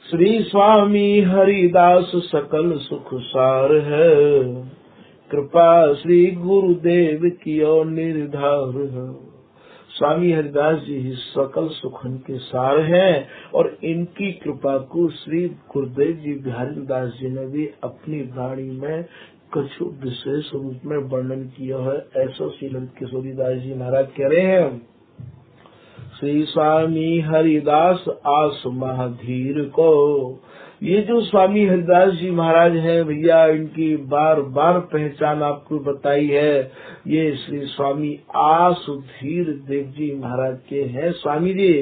श्री स्वामी हरिदास सकल सुख सार है, कृपा श्री गुरुदेव कियो निर्धार है। स्वामी हरिदास जी ही सकल सुखन के सार हैं और इनकी कृपा को श्री गुरुदेव जी बिहारी दास जी ने भी अपनी वाणी में कुछ विशेष रूप में वर्णन किया है। ऐसा श्री ललित किशोरी दास जी महाराज कह रहे हैं, श्री स्वामी हरिदास आस महाधीर को। ये जो स्वामी हरिदास जी महाराज हैं भैया, इनकी बार बार पहचान आपको बताई है। ये श्री स्वामी आसुधीर देव जी महाराज के हैं। स्वामी जी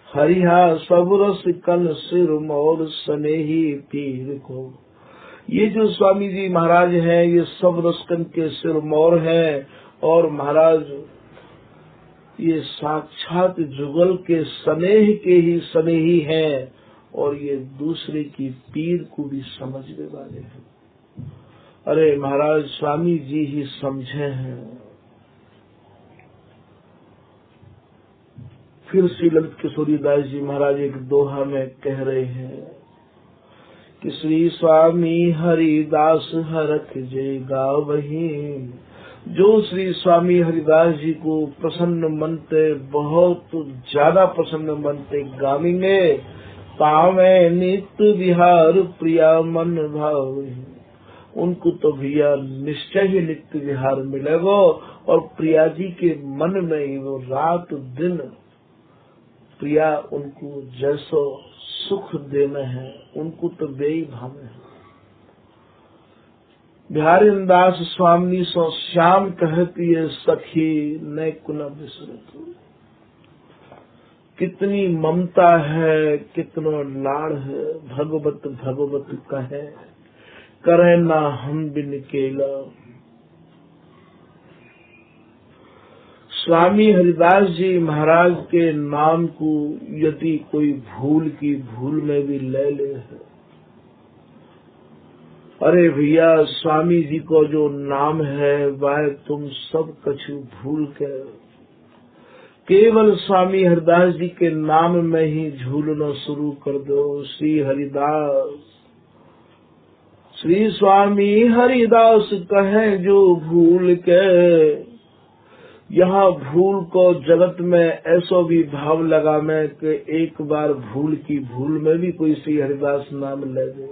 हरिहा सब रस कन सिर मोर स्नेही पीर को। ये जो स्वामी जी महाराज हैं, ये सब रसकन के सिर मोर हैं और महाराज ये साक्षात जुगल के स्नेह के ही स्नेही हैं और ये दूसरे की पीर को भी समझने वाले हैं। अरे महाराज स्वामी जी ही समझे हैं। फिर श्री ललित किशोरी दास जी महाराज एक दोहा में कह रहे हैं कि श्री स्वामी हरिदास हरख जे गावही। जो श्री स्वामी हरिदास जी को प्रसन्न मनते, बहुत ज्यादा प्रसन्न मनते गावेंगे, पावे नित्य विहार प्रिया मन भावही। उनको तो भैया निश्चय ही नित्य विहार मिलेगा और प्रिया जी के मन में ही वो रात दिन प्रिया उनको जैसो सुख देना है, उनको तो बेई भावे है। बिहारी दास स्वामी सो श्याम कहती है सखी न कुना बिसरत। कितनी ममता है, कितना लाड़ है, भगवत भगवत कहे, करे ना हम बिन केला। स्वामी हरिदास जी महाराज के नाम को यदि कोई भूल की भूल में भी ले ले है, अरे भैया स्वामी जी को जो नाम है वह तुम सब कछु भूल के केवल स्वामी हरिदास जी के नाम में ही झूलना शुरू कर दो। श्री हरिदास, श्री स्वामी हरिदास कहे जो भूल के। यहाँ भूल को जगत में ऐसो भी भाव लगा में कि एक बार भूल की भूल में भी कोई श्री हरिदास नाम ले दे,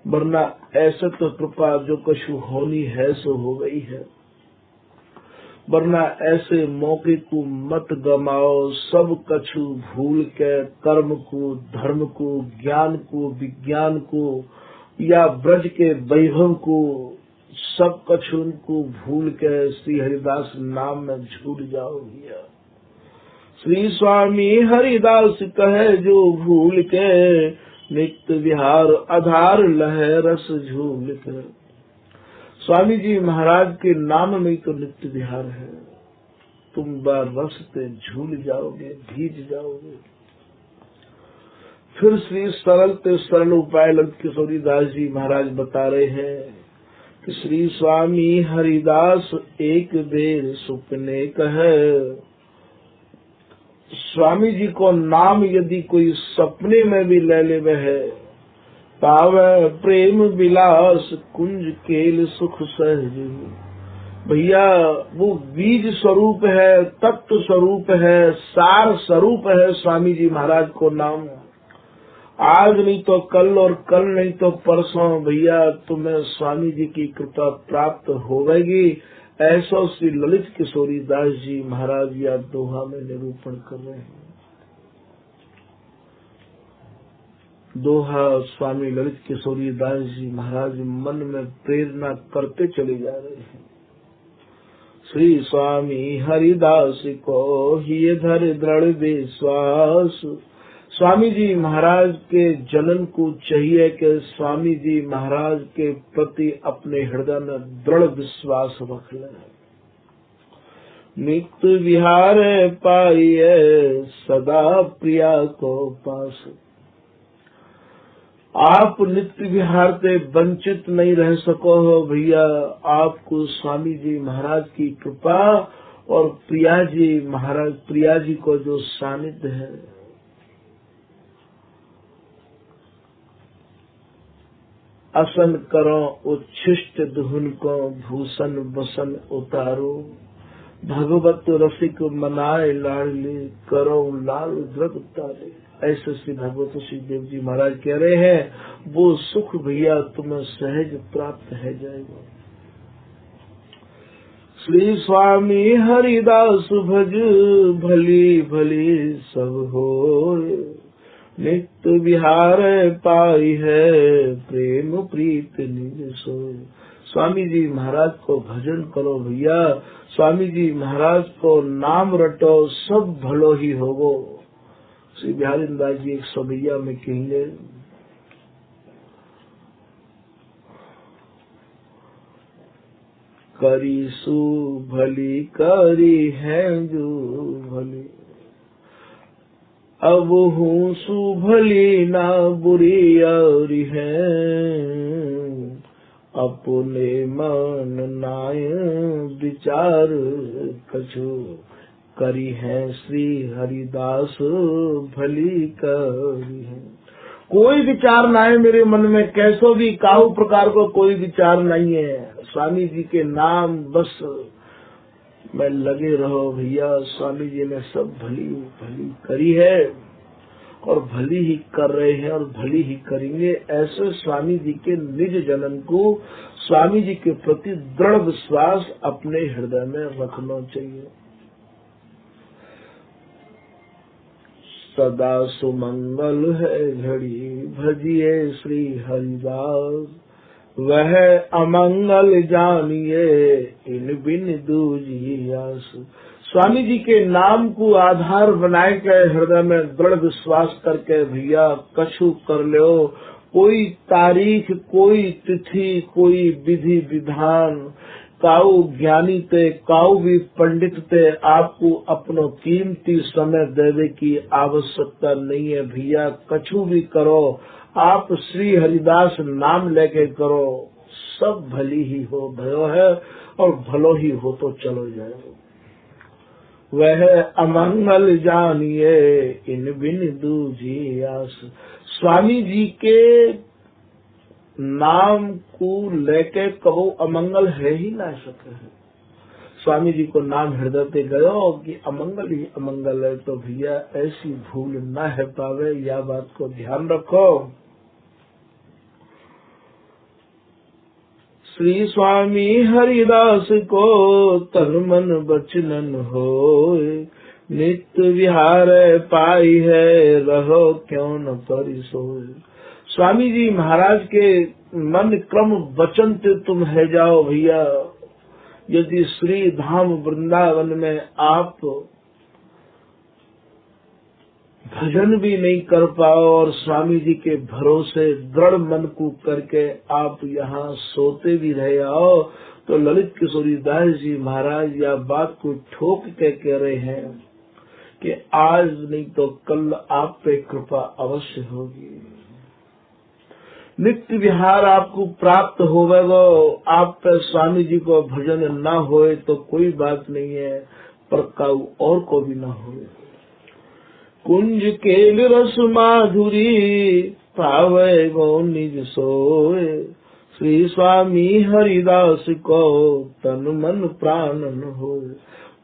वरना ऐसे तो कृपा जो कछु होनी है सो हो गई है। वरना ऐसे मौके को मत गमाओ, सब कछु भूल के कर्म को, धर्म को, ज्ञान को, विज्ञान को या ब्रज के वैभव को, सब कछु उनको भूल के श्री हरिदास नाम में झूठ जाओ भैया। श्री स्वामी हरिदास कहे जो भूल के, नित्य विहार आधार लहे रस झूल कर। स्वामी जी महाराज के नाम में तो नित्य विहार है, तुम बार रस पे झूल जाओगे, भीज जाओगे। फिर श्री सरल ते सरल उपाय ललित किशोरी दास जी महाराज बता रहे हैं कि श्री स्वामी हरिदास एक बेर सुपने कहे। स्वामी जी को नाम यदि कोई सपने में भी ले ले है, पावे प्रेम विलास कुंज केल सुख सहज। भैया वो बीज स्वरूप है, तत्व स्वरूप है, सार स्वरूप है स्वामी जी महाराज को नाम। आज नहीं तो कल और कल नहीं तो परसों भैया तुम्हें स्वामी जी की कृपा प्राप्त होगी। ऐसा श्री ललित किशोरी दास जी महाराज या दोहा में निरूपण कर रहे हैं। दोहा स्वामी ललित किशोरी दास जी महाराज मन में प्रेरणा करते चले जा रहे हैं। श्री स्वामी हरिदास को ही धर दृढ़ विश्वास। स्वामी जी महाराज के जनन को चाहिए कि स्वामी जी महाराज के प्रति अपने हृदय में दृढ़ विश्वास रख लें। नित्य विहार पाइए सदा प्रिया को पास। आप नित्य विहार से वंचित नहीं रह सको हो भैया, आपको स्वामी जी महाराज की कृपा और प्रिया जी को जो सानिध्य है, असन करो उच्छिष्ट दुहुन को भूषण बसन उतारो। भगवत रसिक मनाए लाडले करो लाल द्रग तारे। ऐसे श्री भगवत श्री देव जी महाराज कह रहे हैं, वो सुख भैया तुम्हें सहज प्राप्त है जाएगा। श्री स्वामी हरिदास भज भली भली सब होए। नित्य विहार पाई है प्रेम प्रीत निज सोए। स्वामी जी महाराज को भजन करो भैया, स्वामी जी महाराज को नाम रटो, सब भलो ही होगो। श्री बिहारी दास जी एक सबैया में कहेंगे, करी सु भली करी है जो भली, अब हूँ सुभली ना बुरी और है। अपने मन नाय विचार कछु, करी है श्री हरिदास भली करी है। कोई विचार ना है मेरे मन में, कैसो भी काहू प्रकार को कोई विचार नहीं है। स्वामी जी के नाम बस मैं लगे रहो भैया। स्वामी जी ने सब भली भली करी है और भली ही कर रहे हैं और भली ही करेंगे। ऐसे स्वामी जी के निज जनन को स्वामी जी के प्रति दृढ़ विश्वास अपने हृदय में रखना चाहिए। सदा सुमंगल है घड़ी भजिए श्री हरिदास, वह अमंगल जानिए इन बिन दूजी आस। स्वामी जी के नाम को आधार बनाए के हृदय में दृढ़ विश्वास करके भैया कछु कर लो। कोई तारीख, कोई तिथि, कोई विधि विधान, काऊ ज्ञानी ते काऊ भी पंडित ते आपको अपनो कीमती समय देने की आवश्यकता नहीं है भैया। कछु भी करो, आप श्री हरिदास नाम लेके करो, सब भली ही हो भयो है और भलो ही हो तो चलो जाए। वह अमंगल जानिए इन बिन दूजी आस। स्वामी जी के नाम को लेके कहो अमंगल है ही ना सके। स्वामी जी को नाम हृदय पे गयो कि अमंगल ही अमंगल है, तो भैया ऐसी भूल ना है पावे, यह बात को ध्यान रखो। श्री स्वामी हरिदास को तन मन बचनन होए, नित्य विहार पाई है रहो क्यों न परिसोए। स्वामी जी महाराज के मन क्रम वचन से तुम है जाओ भैया। यदि श्री धाम वृंदावन में आप भजन भी नहीं कर पाओ और स्वामी जी के भरोसे दृढ़ मन को करके आप यहाँ सोते भी रहे आओ, तो ललित किशोरी दास जी महाराज यह बात को ठोक के कह रहे हैं कि आज नहीं तो कल आप पे कृपा अवश्य होगी। नित्य विहार आपको प्राप्त होगा। आप पे स्वामी जी को भजन न होए तो कोई बात नहीं है, पर काऊ और को भी न होए। कुंज केल रस माधुरी पावे गो निज सोए, श्री स्वामी हरिदास को तन मन प्राणन होए।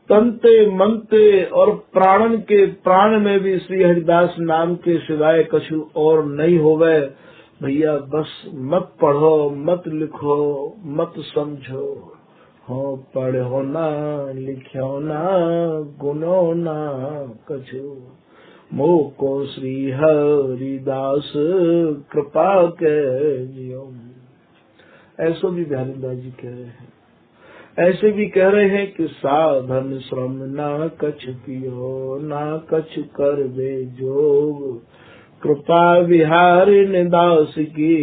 तनते मनते और प्राणन के प्राण में भी श्री हरिदास नाम के सिवाय कछु और नहीं होवे भैया। बस मत पढ़ो, मत लिखो, मत समझो, हो पढ़ो ना लिखो ना गुनो ना कछु, मोको श्री हरिदास कृपा के जियो। ऐसो भी बिहारीदास जी कह रहे हैं। ऐसे भी कह रहे हैं कि साधन श्रम ना कछ पियो, ना कछ कर वे जोग, कृपा विहारी निदास की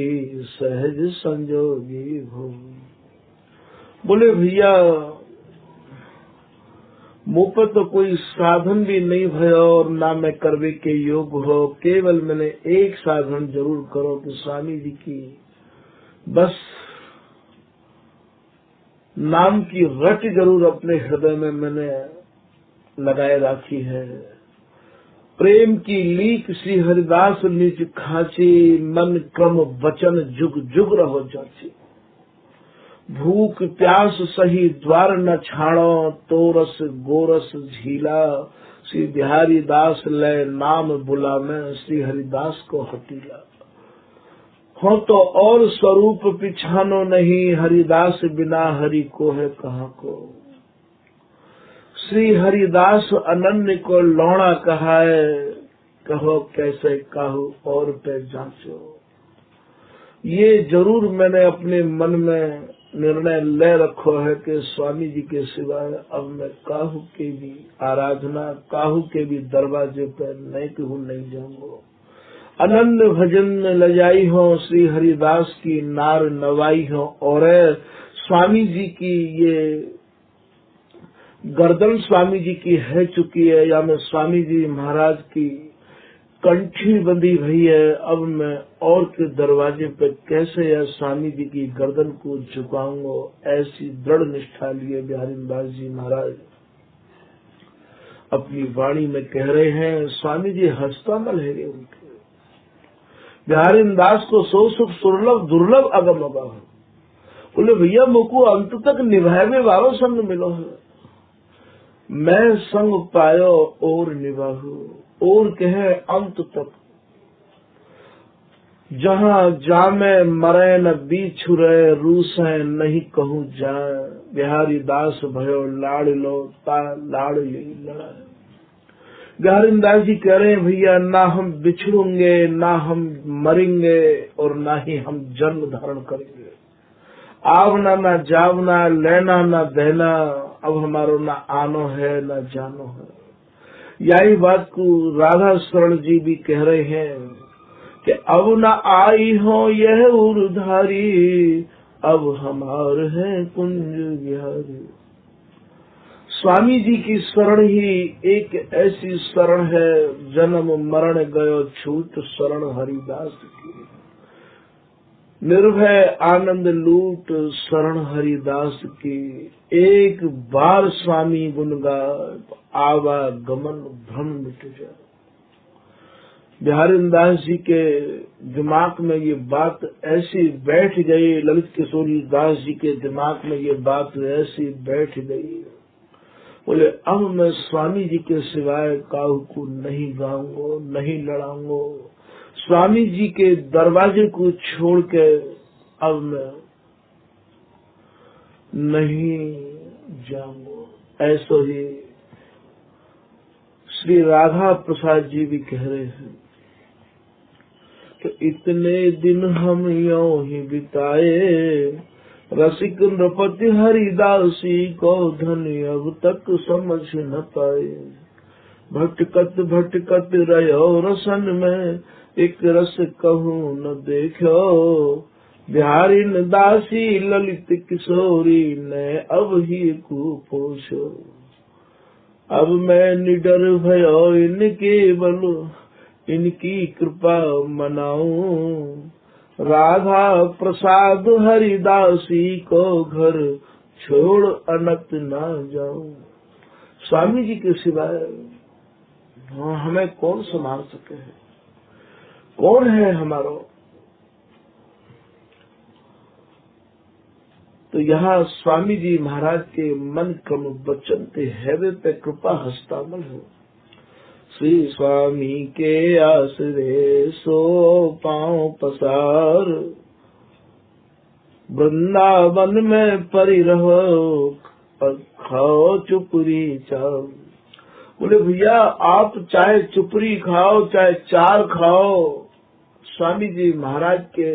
सहज संजोगी हो। बोले भैया मुँह पर तो कोई साधन भी नहीं भयो और ना मैं करवे के योग हो। केवल मैंने एक साधन जरूर करो कि स्वामी जी की बस नाम की रट जरूर अपने हृदय में मैंने लगाए राखी है। प्रेम की लीक श्री हरिदास नीच खाची, मन क्रम वचन जुग जुग रहो जाची। भूख प्यास सही द्वार न छाड़ो, तोरस गोरस झीला, श्री बिहारी दास ले नाम बुला में श्री हरिदास को हटीला। हो तो और स्वरूप पिछानो नहीं, हरिदास बिना हरि को है कहाँ को। श्री हरिदास अनन्य को लौड़ा कहा है, कहो कैसे काहू और पे जांचो। ये जरूर मैंने अपने मन में निर्णय ले रखो है कि स्वामी जी के सिवाय अब मैं काहू के भी आराधना, काहू के भी दरवाजे पर नहीं जाऊंगा। अनन्य भजन में लजाई हो श्री हरिदास की नार नवाई हो। और स्वामी जी की ये गर्दन स्वामी जी की है चुकी है, या मैं स्वामी जी महाराज की कंठी बंधी भई है। अब मैं और के दरवाजे पे कैसे या स्वामी जी की गर्दन को झुकाऊंगा। ऐसी दृढ़ निष्ठा लिए बिहारी दास जी महाराज अपनी वाणी में कह रहे हैं। स्वामी जी हस्तामल है रे उनके। बिहारी दास को सो सुख सुरलभ दुर्लभ अगम अगा। बोले भैया मुको अंत तक निभावे वालो संग मिलो है। मैं संग पायो और निभाहू और कहे अंत तक। जहाँ जामे मरे न बीछुरे रूसे नहीं कहूँ जाए। बिहारी दास भयो लाड़ लो ता लाड़ यही लड़ाए। बिहारी दास जी कह रहे हैं भैया ना हम बिछड़ेंगे ना हम मरेंगे और ना ही हम जन्म धारण करेंगे। आवना ना जावना लेना ना देना अब हमारो ना आनो है ना जानो है। यही बात को राधा शरण जी भी कह रहे हैं कि अब न आई हो यह उर्धारी अब हमार है कुंज बिहारी। स्वामी जी की शरण ही एक ऐसी शरण है जन्म मरण गयो छूट शरण हरिदास की। निर्भय आनंद लूट शरण हरिदास की। एक बार स्वामी गुण गाए आवागमन भ्रम मिट जाए। बिहारी दास जी के दिमाग में ये बात ऐसी बैठ गई, ललित किशोरी दास जी के दिमाग में ये बात ऐसी बैठ गई। बोले अब मैं स्वामी जी के सिवाय काहू को नहीं गाऊंगा नहीं लड़ाऊंगा। स्वामी जी के दरवाजे को छोड़ के अब मैं नहीं जाऊंगा। ऐसा ही श्री राधा प्रसाद जी भी कह रहे हैं कि इतने दिन हम यों ही बिताए रसिक नृपति हरिदासी को धन्य अब तक समझ न पाए। भटकत भटकत रहो रसन में एक रस कहूँ न देखो। बिहारी दासी ललित किशोरी ने अब ही कुपोषो। अब मैं निडर भयो इनके बल इनकी कृपा मनाऊं। राधा प्रसाद हरिदासी को घर छोड़ अनत ना जाऊं। स्वामी जी के सिवाय हमें कौन संभाल सके है? कौन है हमारा? तो यहाँ स्वामी जी महाराज के मन क्रम बचन ते हैवे पे कृपा हस्तामल हो। श्री स्वामी के आसरे सो पांव पसार वृंदावन में परी रहो खाओ चुपरी चाव। बोले भैया आप चाहे चुपरी खाओ चाहे चार खाओ, स्वामी जी महाराज के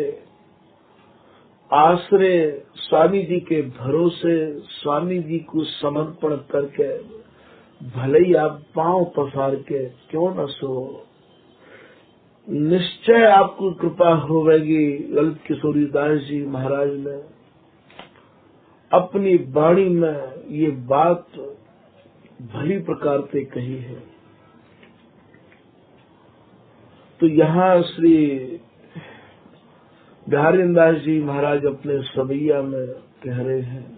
आश्रय स्वामी जी के भरोसे स्वामी जी को समर्पण करके भले ही आप पांव पसार के क्यों न सो, निश्चय आपको कृपा होगी। ललित किशोरी दास जी महाराज ने अपनी वाणी में ये बात भली प्रकार से कही है। तो यहाँ श्री बिहारी दास जी महाराज अपने सवैया में कह रहे हैं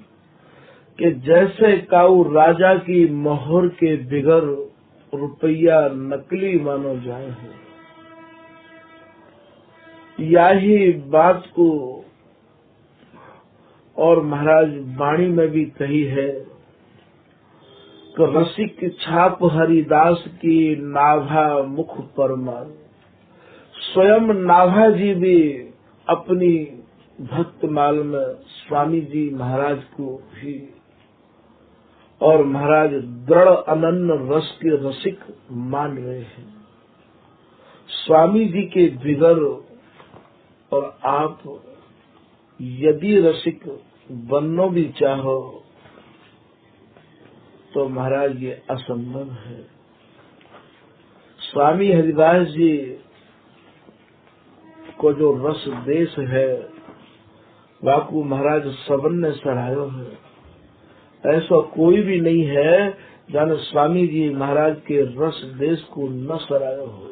कि जैसे काऊ राजा की मोहर के बिगर रुपया नकली मानो जाए है, यही बात को और महाराज वाणी में भी कही है कि रसिक छाप हरिदास की नाभा मुख पर मान। स्वयं नाभा जी भी अपनी भक्तमाल में स्वामी जी महाराज को भी और महाराज दृढ़ अनन्य रस के रसिक मान रहे हैं। स्वामी जी के बिगर और आप यदि रसिक बनना भी चाहो तो महाराज ये असंभव है। स्वामी हरिदास जी को जो रस देश है वाकू महाराज सबन ने सरायो है। ऐसा कोई भी नहीं है जाने स्वामी जी महाराज के रस देश को न सरायो हो।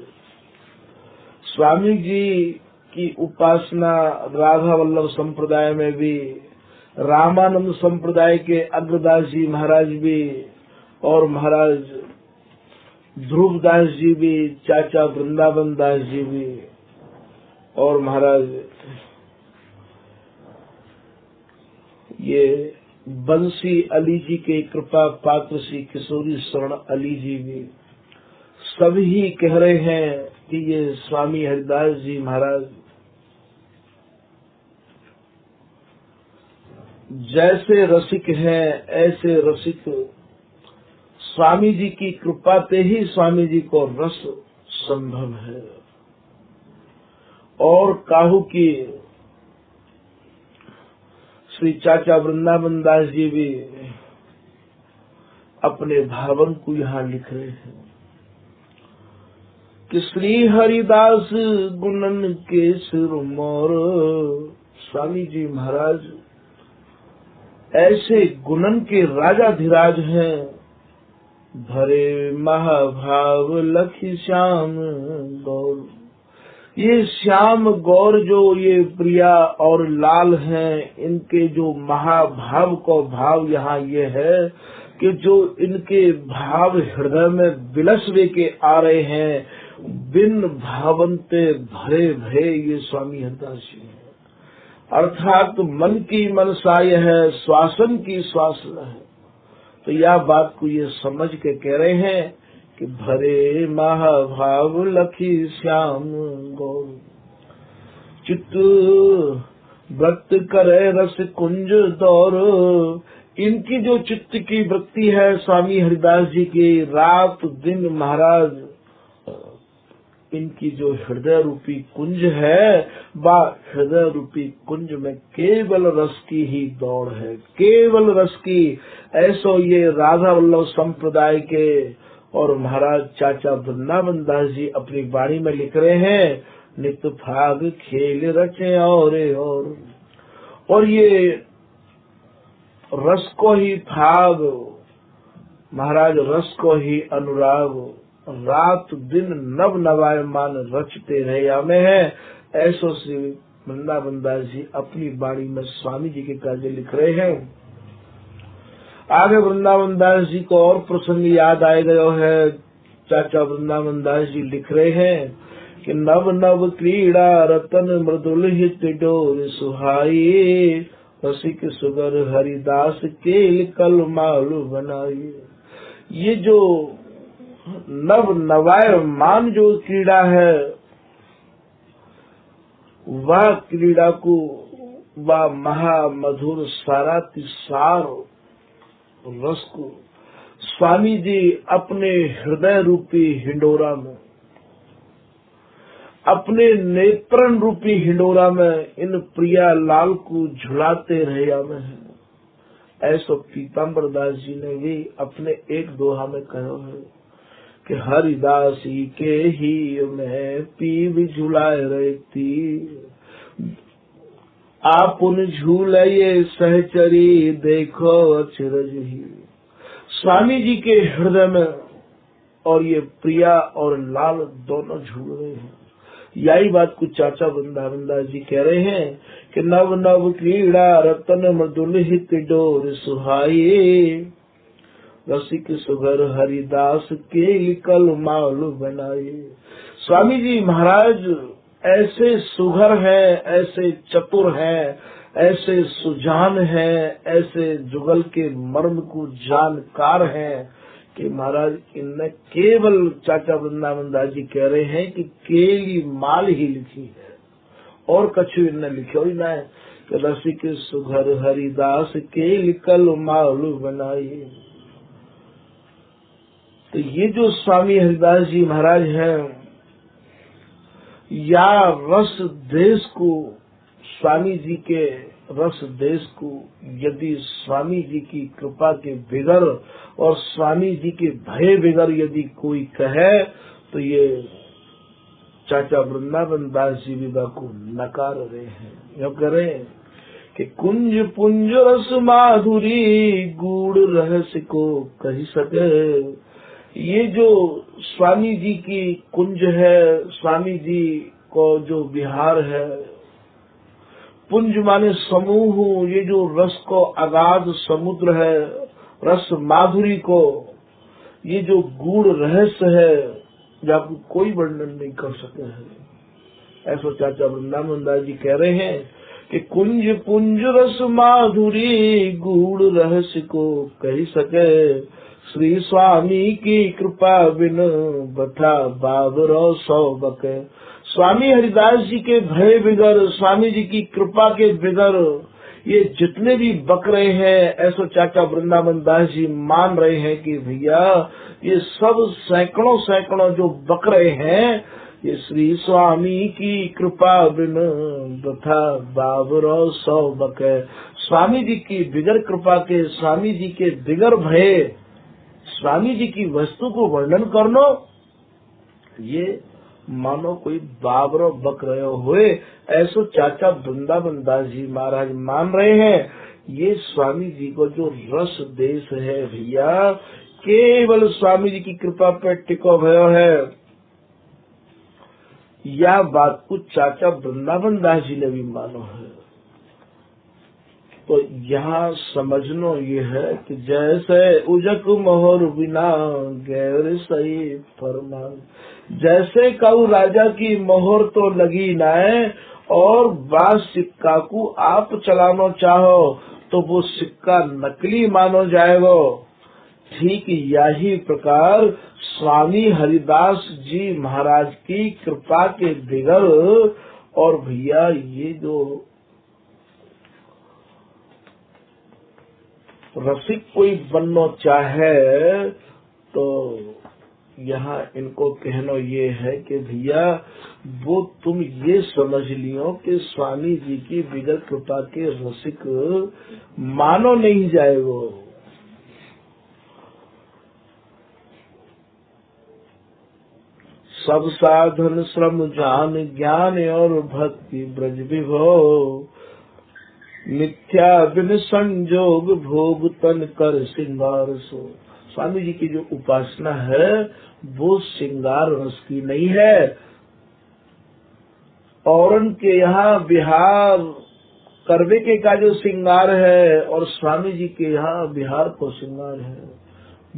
स्वामी जी की उपासना राधा वल्लभ संप्रदाय में भी, रामानंद संप्रदाय के अग्रदास जी महाराज भी और महाराज ध्रुवदास जी भी, चाचा वृंदावन दास जी भी, और महाराज ये बंसी अली जी के कृपा पात्र श्री किशोरी शरण अली जी भी सभी कह रहे हैं कि ये स्वामी हरिदास जी महाराज जैसे रसिक हैं ऐसे रसिक, स्वामी जी की कृपा से ही स्वामी जी को रस संभव है। और काहू की श्री चाचा वृंदावन दास जी भी अपने भावन को यहाँ लिख रहे हैं कि श्री हरिदास गुणन के सिर मोर। स्वामी जी महाराज ऐसे गुणन के राजाधिराज हैं, भरे महाभाव लखी श्याम गौर। ये श्याम गौर जो ये प्रिया और लाल हैं, इनके जो महाभाव को भाव यहाँ ये है कि जो इनके भाव हृदय में विलसवे के आ रहे हैं, बिन भावंते भरे भरे ये स्वामी हरिदास जी हैं। अर्थात मन की मनसाय है, श्वासन की श्वास है। तो यह बात को ये समझ के कह रहे हैं कि भरे महाभाव लखी श्याम गौर। चित्त व्रत करे रस कुंज दौर। इनकी जो चित्त की वृत्ति है स्वामी हरिदास जी की, रात दिन महाराज इनकी जो हृदय रूपी कुंज है, वह हृदय रूपी कुंज में केवल रस की ही दौड़ है, केवल रस की। ऐसो ये राधा वल्लभ संप्रदाय के और महाराज चाचा वृंदावन दास जी अपनी वाणी में लिख रहे हैं, नित फाग खेल रचे और ये रस को ही फाग, महाराज रस को ही अनुराग, रात दिन नव नवायमान रचते रहे में है। ऐसो श्री वृंदावन दास जी अपनी बाणी में स्वामी जी के कार्य लिख रहे हैं। आगे वृंदावन दास जी को और प्रसंग याद आए गयो है। चाचा वृंदावन दास जी लिख रहे हैं कि नव नव क्रीड़ा रतन मृदुल हित डोर सुहाई, रसिक सुगर हरिदास के कल मालू बनाई। ये जो नव नवायमान जो क्रीड़ा है, वह क्रीड़ा को वह महामधुर सारातिसार रस को स्वामी जी अपने हृदय रूपी हिंडोरा में, अपने नेत्रन रूपी हिंडोरा में इन प्रिया लाल को झुलाते रहे में है। ऐसो पीताम्बर दास जी ने भी अपने एक दोहा में कहा है कि हरिदासी के ही में पीव झुलाए रहती, आपुन झूले ये सहचरी देखो अचरज ही। स्वामी जी के हृदय में और ये प्रिया और लाल दोनों झूल रहे हैं। यही बात को चाचा वृंदावन दास जी कह रहे हैं कि नव नव क्रीड़ा रतन मृदुल हित डोर सुहाई, रसिक सुगर हरिदास के कल मालू बनाए। स्वामी जी महाराज ऐसे सुघर हैं, ऐसे चतुर हैं, ऐसे सुजान हैं, ऐसे जुगल के मर्म को जानकार हैं कि महाराज इनने केवल, चाचा वृंदावन दास जी कह रहे हैं कि केली माल ही लिखी है और कछु इनने लिखो ही ना है कि रसिक सुघर हरिदास के कल मालू बनाए। तो ये जो स्वामी हरिदास जी महाराज हैं, या रस देश को, स्वामी जी के रस देश को यदि स्वामी जी की कृपा के बिगर और स्वामी जी के भय बिगर यदि कोई कहे, तो ये चाचा वृंदावन दास जी विदा को नकार रहे हैं। यह कह रहे हैं कि कुंज पुंज रस माधुरी गूढ़ रहस्य को कही सके। ये जो स्वामी जी की कुंज है, स्वामी जी को जो विहार है, पुंज माने समूह, ये जो रस को अगाध समुद्र है, रस माधुरी को ये जो गूढ़ रहस्य है जो आपको कोई वर्णन नहीं कर सके है। ऐसा चाचा वृंदावन दास जी कह रहे हैं कि कुंज पुंज रस माधुरी गूढ़ रहस्य को कह सके, श्री स्वामी की कृपा बिन बता बाबरो सौ बके। स्वामी हरिदास जी के भय बिगर, स्वामी जी की कृपा के बिगर ये जितने भी बक रहे हैं, ऐसा चाचा वृंदावन दास जी मान रहे हैं कि भैया ये सब सैकड़ों सैकड़ों जो बक रहे हैं, ये श्री स्वामी की कृपा बिन तथा बाबरो सौ बके। स्वामी जी की बिगर कृपा के, स्वामी जी के बिगर भय, स्वामी जी की वस्तु को वर्णन करनो, ये मानो कोई बाबरो बक रहे हुए, ऐसो चाचा वृंदावन दास जी महाराज मान रहे हैं। ये स्वामी जी को जो रस देश है भैया, केवल स्वामी जी की कृपा पे टिको भयो है। यह बात को चाचा वृंदावन दास जी ने भी मानो है। तो यहाँ समझनो ये है कि जैसे उजक मोहर बिना गैर सही फरमान, जैसे कऊ राजा की मोहर तो लगी नाए और बास सिक्का को आप चलाना चाहो तो वो सिक्का नकली मानो जाएगा। ठीक यही प्रकार स्वामी हरिदास जी महाराज की कृपा के बिगर, और भैया ये जो रसिक कोई बनना चाहे तो यहाँ इनको कहना ये है कि भैया वो तुम ये समझ लियो कि स्वामी जी की बिगर कृपा के रसिक मानो नहीं जाएगो। सब साधन श्रम जान ज्ञान और भक्ति ब्रज विभो, मिथ्या बिन संजोग भोग तन कर सिंगार सो। स्वामी जी की जो उपासना है वो सिंगार रस की नहीं है। और उनके यहाँ बिहार करवे के का जो सिंगार है और स्वामी जी के यहाँ बिहार को सिंगार है।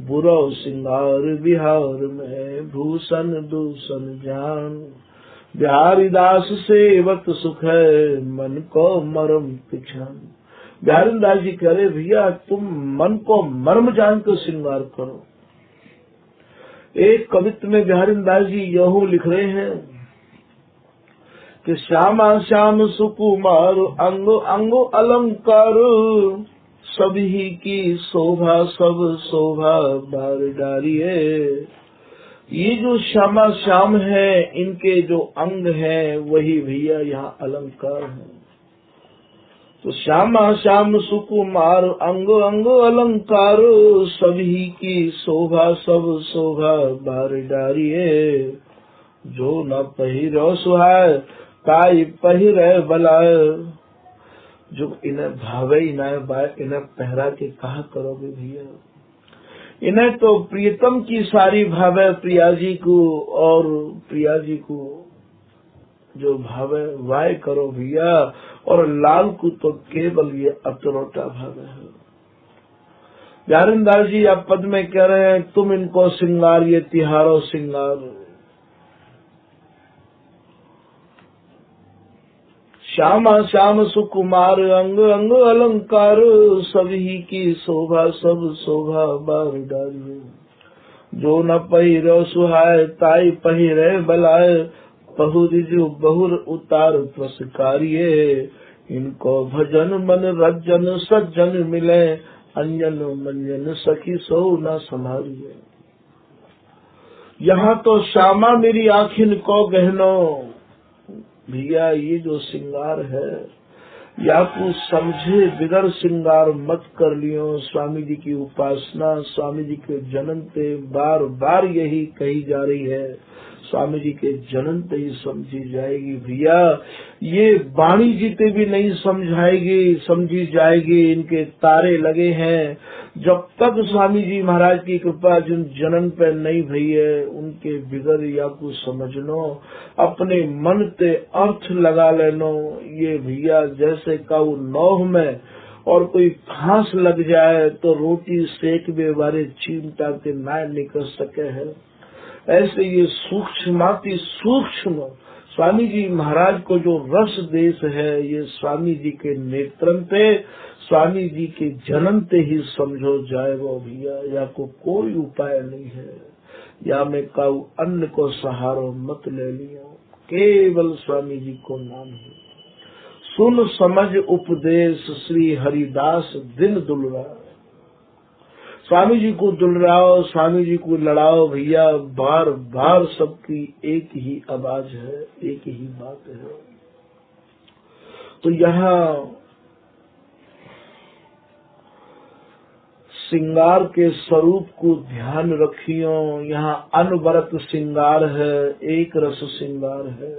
बुरा सिंगार बिहार में भूषण दूषण जान, बिहारी दास सेवक सुख है मन को मरम पिछान। बिहारी दास जी कह रहे भैया तुम मन को मर्म जान कर श्रृंगार करो। एक कवित्व में बिहारी दास जी यह लिख रहे हैं कि श्यामा श्याम सुकुमार अंग अंग अलंकार, सभी की शोभा सब शोभा बार डारिये। ये जो श्यामा श्याम है इनके जो अंग हैं वही भैया यहाँ अलंकार है। तो श्यामा श्याम सुकुमार अंग अंग अलंकार, सभी की शोभा सब शोभा बार डारिये। जो न पहिरो सुहाय ताई पहिरे बलाय, जो इन्हें भावे इन्हें पहरा के कहा करोगे भैया। इन्हें तो प्रियतम की सारी भावे प्रिया जी को, और प्रिया जी को जो भावे वाय करो भैया, और लाल को तो केवल ये अतरोटा भावे है। प्यारेदास जी आप पद में कह रहे हैं तुम इनको सिंगार ये तिहारो सिंगार। श्यामा श्याम सुकुमार अंग अंग अलंकार, सभी की शोभा सब शोभा बार डारिये। जो न पहिरो सुहाय ताई पहिरे बलाय, बहुरिजु बहुर उतार प्रसकारिये। इनको भजन मन रज्जन सज्जन मिले, अंजन मंजन सखी सो न संभारिये। यहाँ तो श्यामा मेरी आँखिन को गहनो, भैया ये जो सिंगार है या तू समझे बिगर सिंगार मत कर लियो। स्वामी जी की उपासना स्वामी जी के जन्म पे बार बार यही कही जा रही है, स्वामी जी के जन्म पे ही समझी जाएगी भैया। ये वाणी जी पे भी नहीं समझी जाएगी। इनके तारे लगे हैं। जब तक स्वामी जी महाराज की कृपा जिन जन्म पे नहीं भई है उनके बिगर या कुछ समझनो, अपने मन पे अर्थ लगा लेनो। ये भैया जैसे काऊ नौह में और कोई फांस लग जाए तो रोटी सेक में बारे चिमटा के ना निकल सके है। ऐसे ये सूक्ष्माति सूक्ष्म स्वामी जी महाराज को जो रस देश है, ये स्वामी जी के नेत्रन पे, स्वामी जी के जन्म पे ही समझो जाए वो भैया, या को कोई उपाय नहीं है। या मैं काऊ अन्न को सहारो मत ले लिया, केवल स्वामी जी को नाम है। सुन समझ उपदेश श्री हरिदास दिन दुलरा। स्वामी जी को दुलराओ, स्वामी जी को लड़ाओ भैया, बार बार सबकी एक ही आवाज है, एक ही बात है। तो यहाँ श्रृंगार के स्वरूप को ध्यान रखियो। यहाँ अनवरत श्रृंगार है, एक रस श्रृंगार है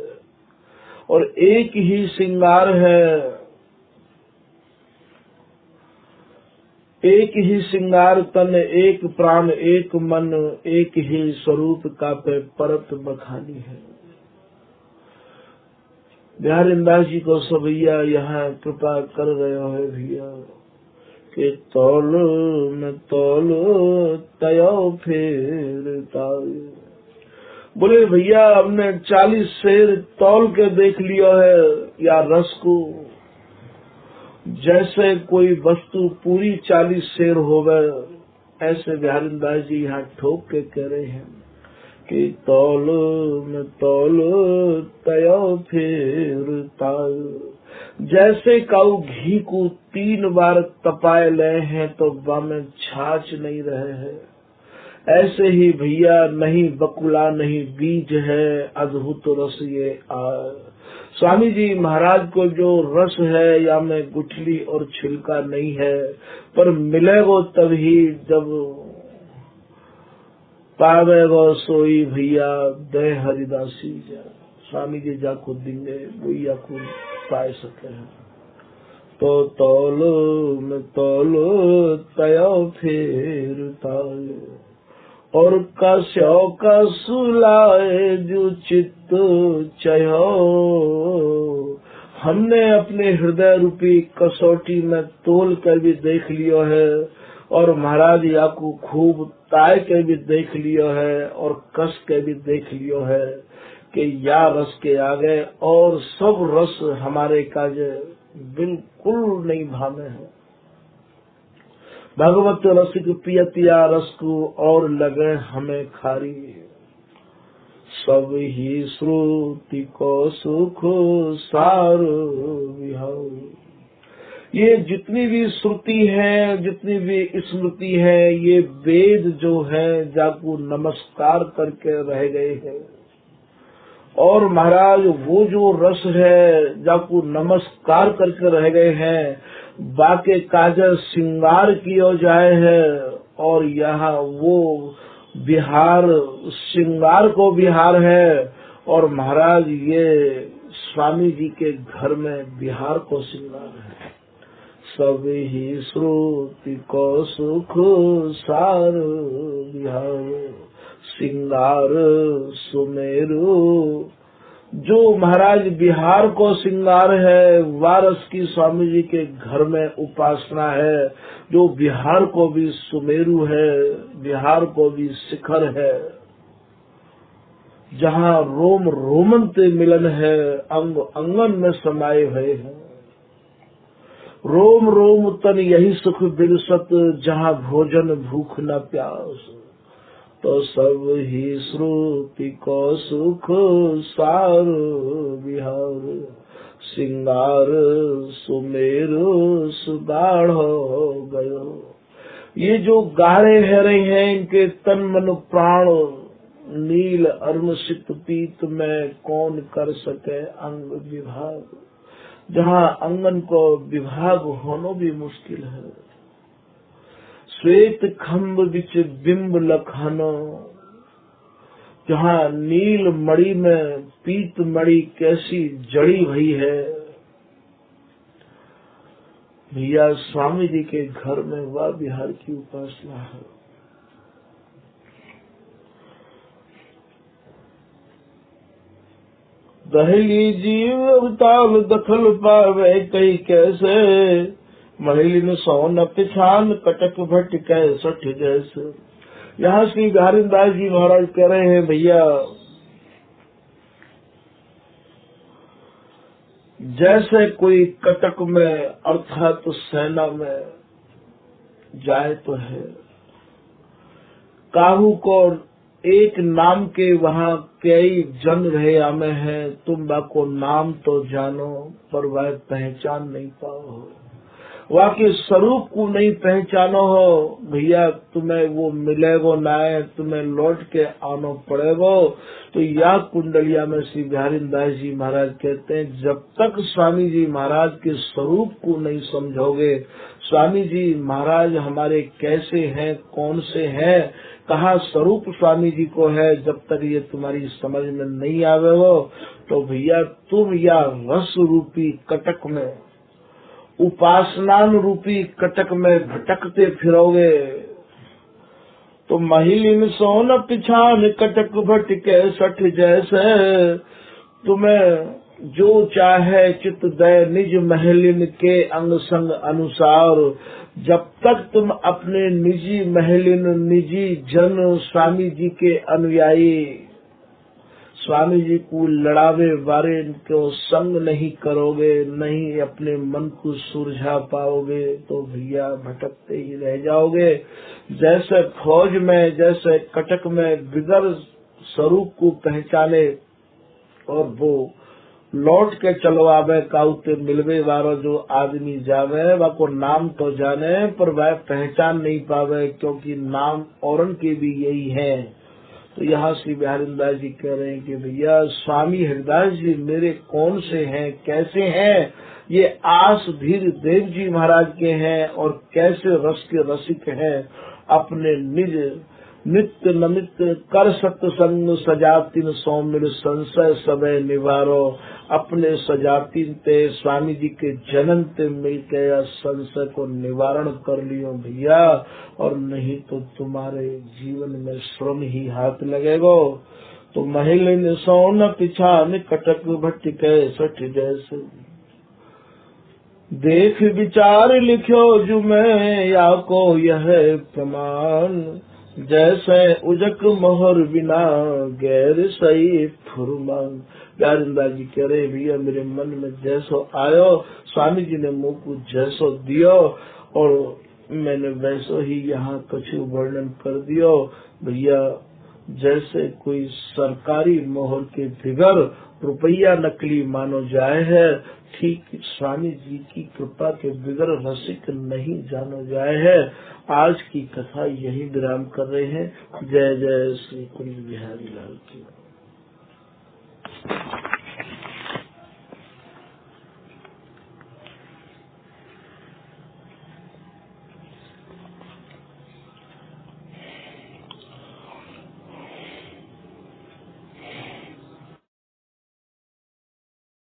और एक ही श्रृंगार है। एक ही श्रृंगार तन, एक प्राण, एक मन, एक ही स्वरूप का पे परत बखानी है। बिहारीदास जी को सबैया यहाँ कृपा कर रहे हो भैया कि तौल में तौल तयो फेर ताल। बोले भैया हमने 40 शेर तौल के देख लिया है, या रस को जैसे कोई वस्तु पूरी 40 शेर होवे, ऐसे बिहारीदास जी यहाँ ठोक के कह रहे हैं कि तौल में तौल तयो फेर ताल। जैसे काऊ घी को 3 बार तपाए ले हैं तो बामें छाछ नहीं रहे हैं, ऐसे ही भैया नहीं बकुला नहीं बीज है, अद्भुत रस ये आए। स्वामी जी महाराज को जो रस है, या में गुठली और छिलका नहीं है, पर मिलेगो तभी जब पावेगो सोई भैया दे हरिदासी जा। स्वामी जी जाको देंगे भैया को पाए सके हैं। तो तौलो में तौलो तयो फेर ताल, और कस्यो का सुलाए जो चित्त चयो। हमने अपने हृदय रूपी कसौटी में तोल कर भी देख लियो है, और महाराज या को खूब ताय के भी देख लियो है, और कस के भी देख लियो है कि या रस के आगे और सब रस हमारे काजे बिल्कुल नहीं भावे है। भगवत रसिक पियतिया रस को और लगे हमें खारी, सब ही श्रुति को सुख सार विहार। ये जितनी भी श्रुति है, जितनी भी स्मृति है, ये वेद जो है जाको नमस्कार करके रह गए हैं, और महाराज वो जो रस है जाको नमस्कार करके रह गए हैं, बाके काजर श्रृंगार किया जाए है, और यहाँ वो बिहार श्रृंगार को बिहार है, और महाराज ये स्वामी जी के घर में बिहार को श्रृंगार है। सब ही श्रुति को सुख सार बिहार, श्रृंगार सुमेरु। जो महाराज बिहार को श्रृंगार है, वारस की स्वामी जी के घर में उपासना है, जो बिहार को भी सुमेरु है, बिहार को भी शिखर है, जहाँ रोम रोमन ते मिलन है, अंग अंगन में समाये हुए हैं। रोम रोम तन यही सुख बिरसत, जहाँ भोजन भूख न प्यास। तो सब ही श्रुति को सुख सार बिहार, श्रृंगार सुमेरु सुगाढ़ हो गयो। ये जो गाढ़े है रहे हैं, इनके तन मन प्राण नील अरुण सित पीत में कौन कर सके अंग विभाग। जहाँ अंगन को विभाग होना भी मुश्किल है। श्वेत खम्ब बिच बिंब लखानो, जहाँ नील मणि में पीत मणि कैसी जड़ी हुई है। भैया स्वामी जी के घर में वह बिहार की उपासना है। दहली जीव अवताल दखल पावे कई कैसे, महिलिन सोन पिछान कटक भट्ट कह सठ जैसे। यहाँ श्री बिहारी दास जी महाराज कह रहे हैं, भैया जैसे कोई कटक में अर्थात तो सेना में जाए तो है, काहू को एक नाम के वहाँ कई जन रहे आमे हैं, तुम बाको नाम तो जानो पर वह पहचान नहीं पाओ, वहाँ के स्वरूप को नहीं पहचानो हो भैया, तुम्हें वो मिलेगो ना, तुम्हें लौट के आनो पड़ेगो। तो या कुंडलिया में श्री बिहारी दास जी महाराज कहते हैं, जब तक स्वामी जी महाराज के स्वरूप को नहीं समझोगे, स्वामी जी महाराज हमारे कैसे हैं, कौन से हैं, कहाँ स्वरूप स्वामी जी को है, जब तक ये तुम्हारी समझ में नहीं आवे हो, तो भैया तुम या रस रूपी कटक में, उपासनान रूपी कटक में भटकते फिरोगे। तो महिलिन सोन पिछान कटक भटके सठ जैसे, तुम्हें जो चाहे चित दे निज महलिन के अंग संग अनुसार। जब तक तुम अपने निजी महलिन, निजी जन स्वामी जी के अनुयायी, स्वामी जी को लड़ावे बारे को संग नहीं करोगे, नहीं अपने मन को सुलझा पाओगे, तो भैया भटकते ही रह जाओगे। जैसे फौज में, जैसे कटक में बिगर स्वरूप को पहचाने और वो लौट के चलो आवे, काउते मिलवे वारो जो आदमी जावे, वह को नाम तो जाने पर वह पहचान नहीं पावे, क्योंकि नाम औरन के भी यही है। तो यहाँ श्री बिहारी दास जी कह रहे हैं कि भैया स्वामी हरिदास जी मेरे कौन से हैं, कैसे हैं, ये आस धीर देव जी महाराज के हैं और कैसे रस के रसिक हैं, अपने निज नित्य नमित कर सत्संग सजातिन सौमिल संशय सबे निवारो। अपने सजातिन ते स्वामी जी के जनन ते मिलके या संशय को निवारण कर लियो भैया, और नहीं तो तुम्हारे जीवन में श्रम ही हाथ लगेगो। तो महिलिन सोन पिछान कटक भटके सठ जैसे, देख विचार लिखो जो मैं या को यह प्रमाण। जैसे उजक मोहर बिना गैर सही फुरमान। प्यारिंदा जी कह रहे भैया मेरे मन में जैसो आयो, स्वामी जी ने मुँह को जैसो दियो और मैंने वैसो ही यहाँ कुछ वर्णन कर दियो। भैया जैसे कोई सरकारी मोहर के बिगर रुपया नकली मानो जाए है, ठीक स्वामी जी की कृपा के बिगर रसिक नहीं जानो जाए है। आज की कथा यही विराम कर रहे हैं। जय जय श्री कुंज बिहारी लाल की।